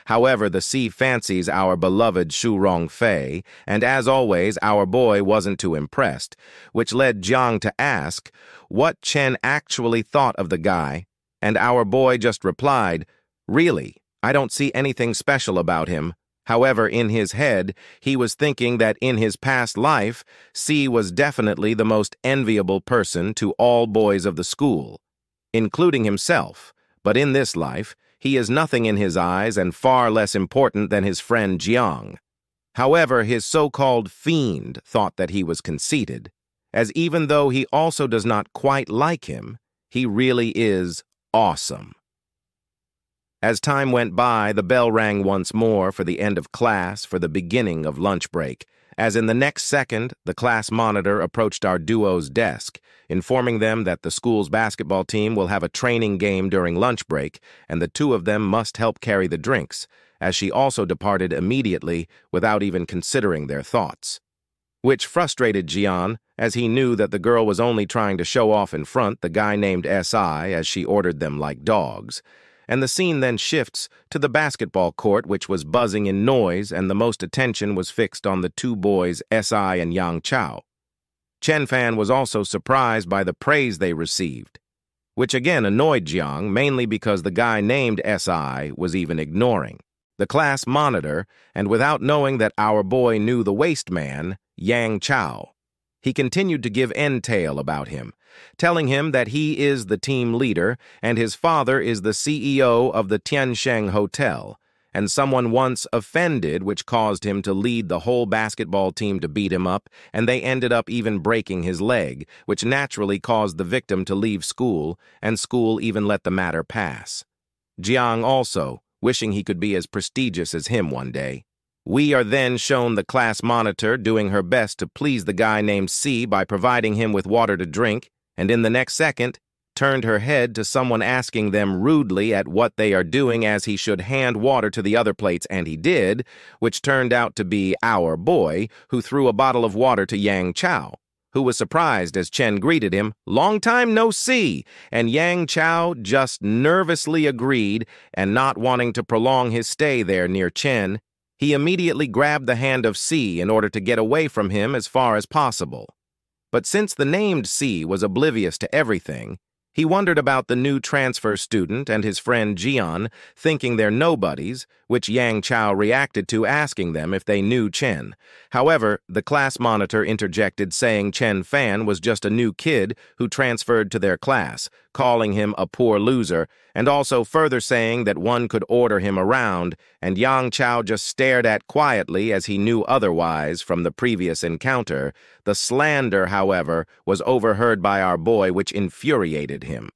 However, the C fancies our beloved Shu Rongfei, and as always, our boy wasn't too impressed, which led Jiang to ask what Chen actually thought of the guy, and our boy just replied, "Really, I don't see anything special about him." However, in his head, he was thinking that in his past life, C was definitely the most enviable person to all boys of the school, including himself. But in this life, he is nothing in his eyes and far less important than his friend Jiang. However, his so-called fiend thought that he was conceited, as even though he also does not quite like him, he really is awesome. As time went by, the bell rang once more for the end of class for the beginning of lunch break, as in the next second, the class monitor approached our duo's desk, informing them that the school's basketball team will have a training game during lunch break, and the two of them must help carry the drinks, as she also departed immediately without even considering their thoughts. Which frustrated Jian, as he knew that the girl was only trying to show off in front the guy named S.I. as she ordered them like dogs. And the scene then shifts to the basketball court, which was buzzing in noise, and the most attention was fixed on the two boys, S.I. and Yang Chao. Chen Fan was also surprised by the praise they received, which again annoyed Jiang, mainly because the guy named S.I. was even ignoring the class monitor, and without knowing that our boy knew the waste man, Yang Chao. He continued to give entail about him, telling him that he is the team leader and his father is the CEO of the Tiansheng Hotel, and someone once offended which caused him to lead the whole basketball team to beat him up, and they ended up even breaking his leg, which naturally caused the victim to leave school, and school even let the matter pass. Jiang also, wishing he could be as prestigious as him one day. We are then shown the class monitor doing her best to please the guy named C by providing him with water to drink, and in the next second, turned her head to someone asking them rudely at what they are doing as he should hand water to the other plates, and he did, which turned out to be our boy, who threw a bottle of water to Yang Chao, who was surprised as Chen greeted him, "Long time no see," and Yang Chao just nervously agreed, and not wanting to prolong his stay there near Chen, he immediately grabbed the hand of C in order to get away from him as far as possible. But since the named C was oblivious to everything, he wondered about the new transfer student and his friend Jian, thinking they're nobodies, which Yang Chao reacted to asking them if they knew Chen. However, the class monitor interjected saying Chen Fan was just a new kid who transferred to their class, calling him a poor loser, and also further saying that one could order him around, and Yang Chao just stared at quietly as he knew otherwise from the previous encounter. The slander, however, was overheard by our boy, which infuriated him.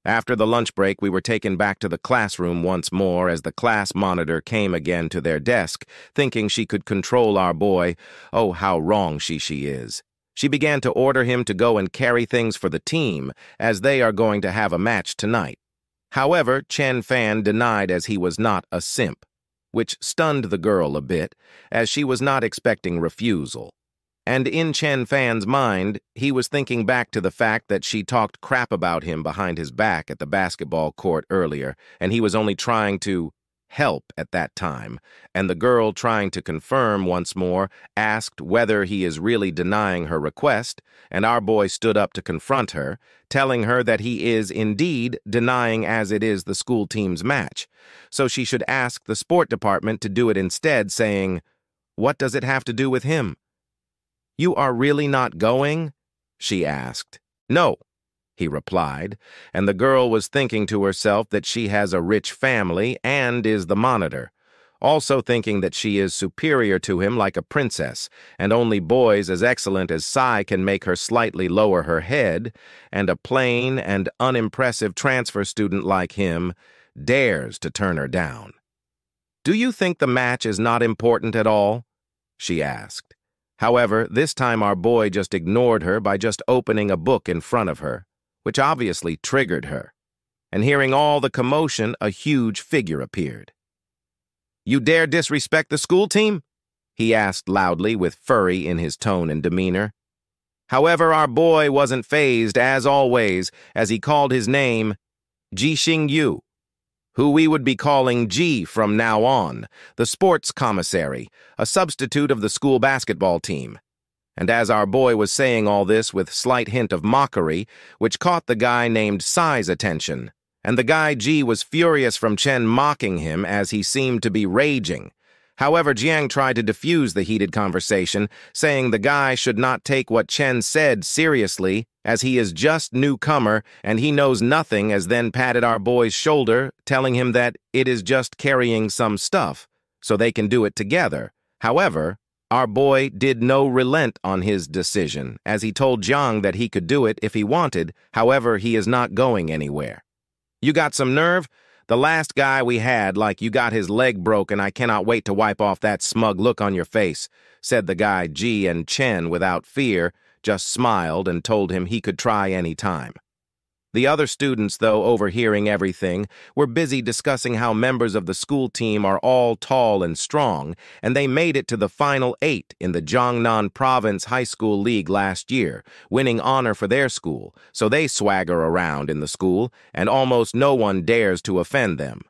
After the lunch break, we were taken back to the classroom once more as the class monitor came again to their desk, thinking she could control our boy. Oh, how wrong she is. She began to order him to go and carry things for the team, as they are going to have a match tonight. However, Chen Fan denied as he was not a simp, which stunned the girl a bit, as she was not expecting refusal. And in Chen Fan's mind, he was thinking back to the fact that she talked crap about him behind his back at the basketball court earlier, and he was only trying to help at that time, and the girl, trying to confirm once more, asked whether he is really denying her request, and our boy stood up to confront her, telling her that he is indeed denying as it is the school team's match, so she should ask the sport department to do it instead, saying, "What does it have to do with him?" "You are really not going?" she asked. "No," he replied, and the girl was thinking to herself that she has a rich family and is the monitor, also thinking that she is superior to him like a princess, and only boys as excellent as Sai can make her slightly lower her head, and a plain and unimpressive transfer student like him dares to turn her down. "Do you think the match is not important at all?" she asked. However, this time our boy just ignored her by just opening a book in front of her, which obviously triggered her. And hearing all the commotion, a huge figure appeared. "You dare disrespect the school team?" he asked loudly with fury in his tone and demeanor. However, our boy wasn't fazed, as always, as he called his name Ji Xing Yu. who we would be calling G from now on, the sports commissary, a substitute of the school basketball team. And as our boy was saying all this with slight hint of mockery, which caught the guy named Sai's attention, and the guy G was furious from Chen mocking him as he seemed to be raging. However, Jiang tried to diffuse the heated conversation, saying the guy should not take what Chen said seriously, as he is just newcomer and he knows nothing, as then patted our boy's shoulder, telling him that it is just carrying some stuff, so they can do it together. However, our boy did no relent on his decision, as he told Jiang that he could do it if he wanted. However, he is not going anywhere. You got some nerve? The last guy we had, like you got his leg broke, and I cannot wait to wipe off that smug look on your face, said the guy G, and Chen, without fear, just smiled and told him he could try any time. The other students, though, overhearing everything, were busy discussing how members of the school team are all tall and strong, and they made it to the final 8 in the Jiangnan Province High School League last year, winning honor for their school, so they swagger around in the school, and almost no one dares to offend them.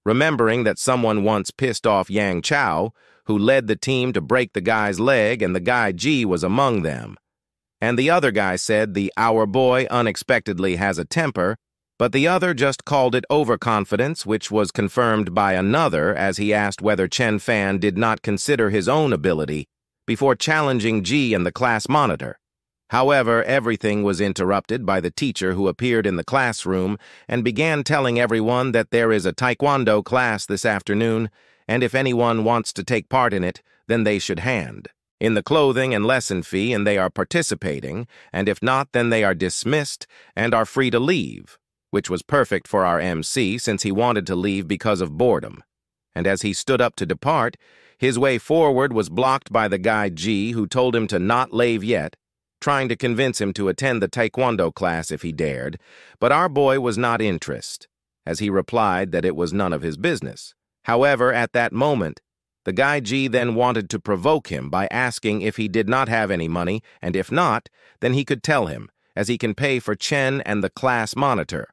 Remembering that someone once pissed off Yang Chao, who led the team to break the guy's leg, and the guy G was among them. And the other guy said our boy unexpectedly has a temper, but the other just called it overconfidence, which was confirmed by another as he asked whether Chen Fan did not consider his own ability before challenging G in the class monitor. However, everything was interrupted by the teacher, who appeared in the classroom and began telling everyone that there is a taekwondo class this afternoon, and if anyone wants to take part in it, then they should hand in the clothing and lesson fee, and they are participating, and if not, then they are dismissed and are free to leave, which was perfect for our MC since he wanted to leave because of boredom. And as he stood up to depart, his way forward was blocked by the guy G, who told him to not leave yet, trying to convince him to attend the taekwondo class if he dared, but our boy was not interested, as he replied that it was none of his business. However, at that moment, the guy G then wanted to provoke him by asking if he did not have any money, and if not, then he could tell him, as he can pay for Chen and the class monitor.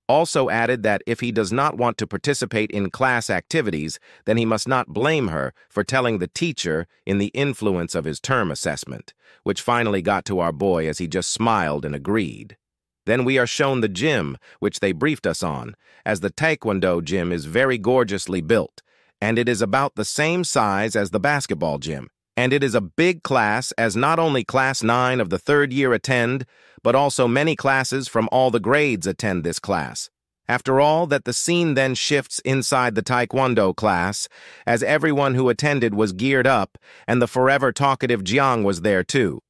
Also added that if he does not want to participate in class activities, then he must not blame her for telling the teacher in the influence of his term assessment, which finally got to our boy as he just smiled and agreed. Then we are shown the gym, which they briefed us on, as the taekwondo gym is very gorgeously built, and it is about the same size as the basketball gym. And it is a big class, as not only class 9 of the 3rd year attend, but also many classes from all the grades attend this class. After all, that the scene then shifts inside the taekwondo class, as everyone who attended was geared up, and the forever talkative Jiang was there too,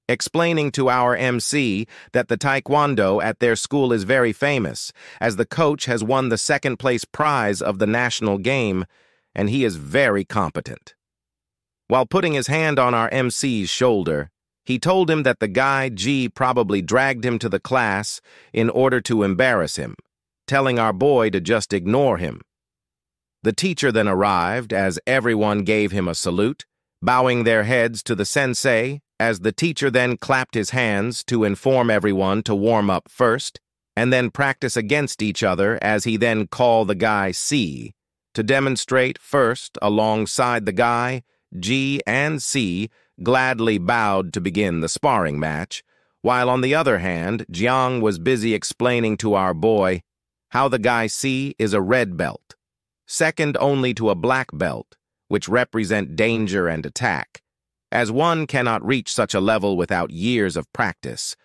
explaining to our MC that the taekwondo at their school is very famous, as the coach has won the 2nd place prize of the national game, and he is very competent. While putting his hand on our MC's shoulder, he told him that the guy G probably dragged him to the class in order to embarrass him, telling our boy to just ignore him. The teacher then arrived, as everyone gave him a salute, bowing their heads to the sensei, as the teacher then clapped his hands to inform everyone to warm up first, and then practice against each other, as he then called the guy C to demonstrate first alongside the guy. G and C gladly bowed to begin the sparring match, while on the other hand, Jiang was busy explaining to our boy how the guy C is a red belt, second only to a black belt, which represent danger and attack. As one cannot reach such a level without years of practice,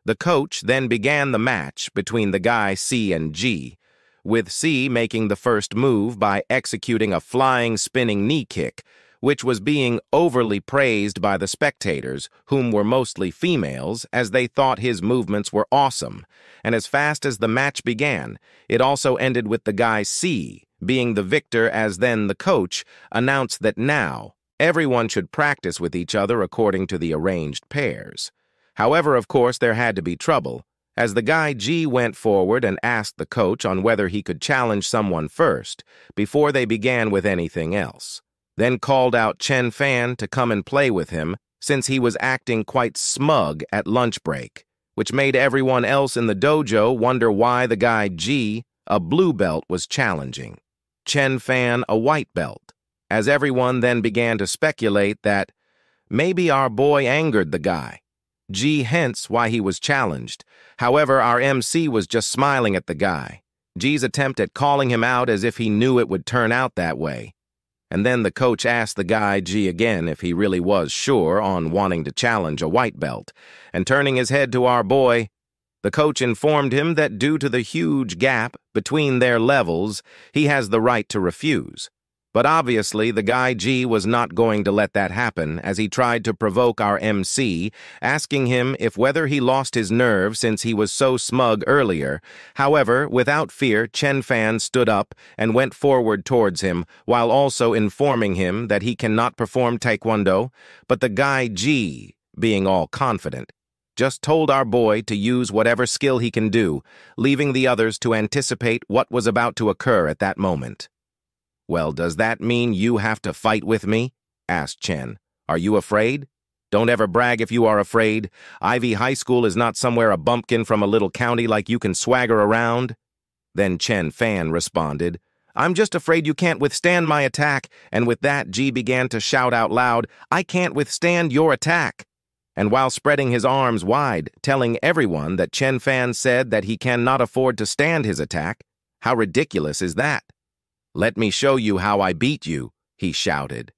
the coach then began the match between the guy C and G, with C making the first move by executing a flying spinning knee kick, which was being overly praised by the spectators, whom were mostly females, as they thought his movements were awesome. And as fast as the match began, it also ended with the guy C being the victor, as then the coach announced that now everyone should practice with each other according to the arranged pairs. However, of course, there had to be trouble, as the guy G went forward and asked the coach on whether he could challenge someone first before they began with anything else, then called out Chen Fan to come and play with him, since he was acting quite smug at lunch break, which made everyone else in the dojo wonder why the guy G a blue belt was challenging, Chen Fan a white belt, as everyone then began to speculate that maybe our boy angered the guy. Hence why he was challenged. However, our MC was just smiling at the guy. G's attempt at calling him out as if he knew it would turn out that way. And then the coach asked the guy G again if he really was sure on wanting to challenge a white belt, and turning his head to our boy, the coach informed him that due to the huge gap between their levels, he has the right to refuse. But obviously, the guy G was not going to let that happen as he tried to provoke our MC, asking him if whether he lost his nerve since he was so smug earlier. However, without fear, Chen Fan stood up and went forward towards him, while also informing him that he cannot perform taekwondo, but the guy G, being all confident, just told our boy to use whatever skill he can do, leaving the others to anticipate what was about to occur at that moment. "Well, does that mean you have to fight with me?" asked Chen. "Are you afraid? Don't ever brag if you are afraid. Ivy High School is not somewhere a bumpkin from a little county like you can swagger around." Then Chen Fan responded, "I'm just afraid you can't withstand my attack," and with that, G began to shout out loud, "I can't withstand your attack," and while spreading his arms wide, telling everyone that Chen Fan said that he cannot afford to stand his attack. How ridiculous is that? "Let me show you how I beat you," he shouted.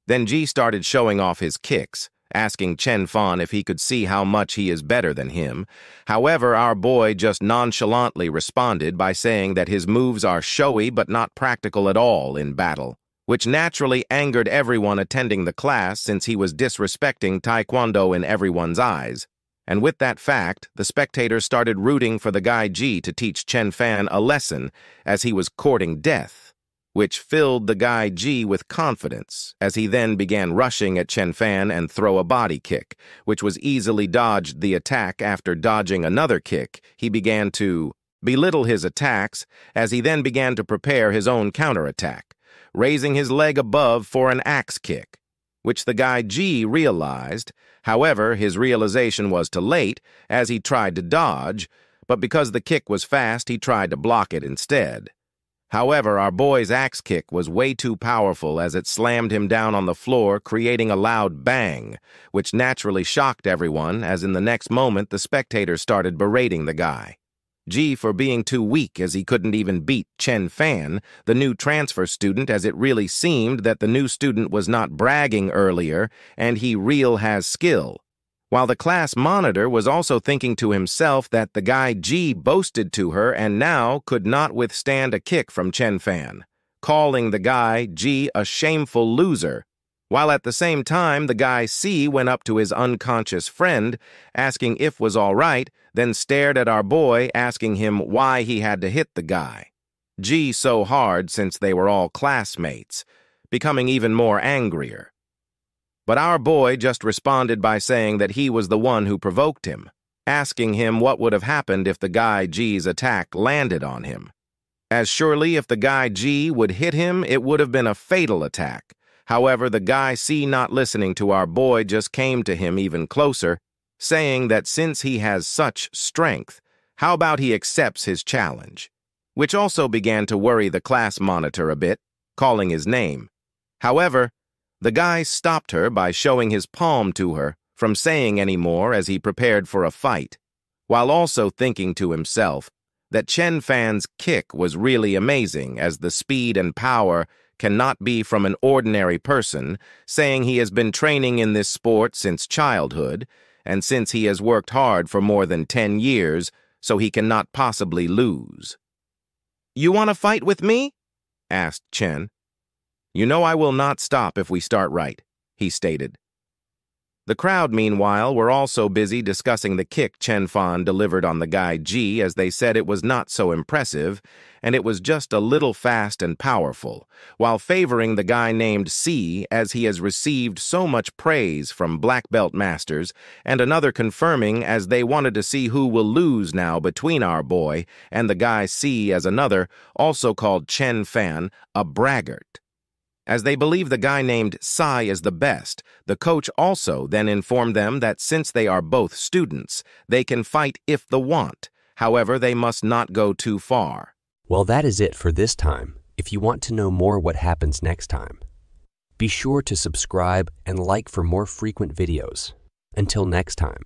Then G started showing off his kicks, asking Chen Fan if he could see how much he is better than him. However, our boy just nonchalantly responded by saying that his moves are showy but not practical at all in battle, which naturally angered everyone attending the class since he was disrespecting Taekwondo in everyone's eyes. And with that fact, the spectators started rooting for the guy G to teach Chen Fan a lesson as he was courting death, which filled the guy G with confidence as he then began rushing at Chen Fan and throw a body kick, which was easily dodged the attack. After dodging another kick, he began to belittle his attacks as he then began to prepare his own counterattack, raising his leg above for an axe kick, which the guy G realized. However, his realization was too late as he tried to dodge, but because the kick was fast, he tried to block it instead. However, our boy's axe kick was way too powerful as it slammed him down on the floor, creating a loud bang, which naturally shocked everyone as in the next moment the spectators started berating the guy G for being too weak as he couldn't even beat Chen Fan, the new transfer student, as it really seemed that the new student was not bragging earlier and he real has skill. While the class monitor was also thinking to himself that the guy G boasted to her and now could not withstand a kick from Chen Fan, calling the guy G a shameful loser, while at the same time the guy C went up to his unconscious friend, asking if was all right, then stared at our boy, asking him why he had to hit the guy G so hard since they were all classmates, becoming even more angrier. But our boy just responded by saying that he was the one who provoked him, asking him what would have happened if the guy G's attack landed on him. As surely if the guy G would hit him, it would have been a fatal attack. However, the guy C, not listening to our boy, just came to him even closer, saying that since he has such strength, how about he accepts his challenge? Which also began to worry the class monitor a bit, calling his name. However, the guy stopped her by showing his palm to her from saying any more as he prepared for a fight, while also thinking to himself that Chen Fan's kick was really amazing as the speed and power cannot be from an ordinary person, saying he has been training in this sport since childhood, and since he has worked hard for more than 10 years, so he cannot possibly lose. "You want to fight with me?" asked Chen. "You know I will not stop if we start right," he stated. The crowd, meanwhile, were also busy discussing the kick Chen Fan delivered on the guy G, as they said it was not so impressive, and it was just a little fast and powerful, while favoring the guy named C as he has received so much praise from black belt masters, and another confirming as they wanted to see who will lose now between our boy and the guy C, as another, also called Chen Fan, a braggart. As they believe the guy named Sai is the best, the coach also then informed them that since they are both students, they can fight if the want. However, they must not go too far. Well, that is it for this time. If you want to know more what happens next time, be sure to subscribe and like for more frequent videos. Until next time.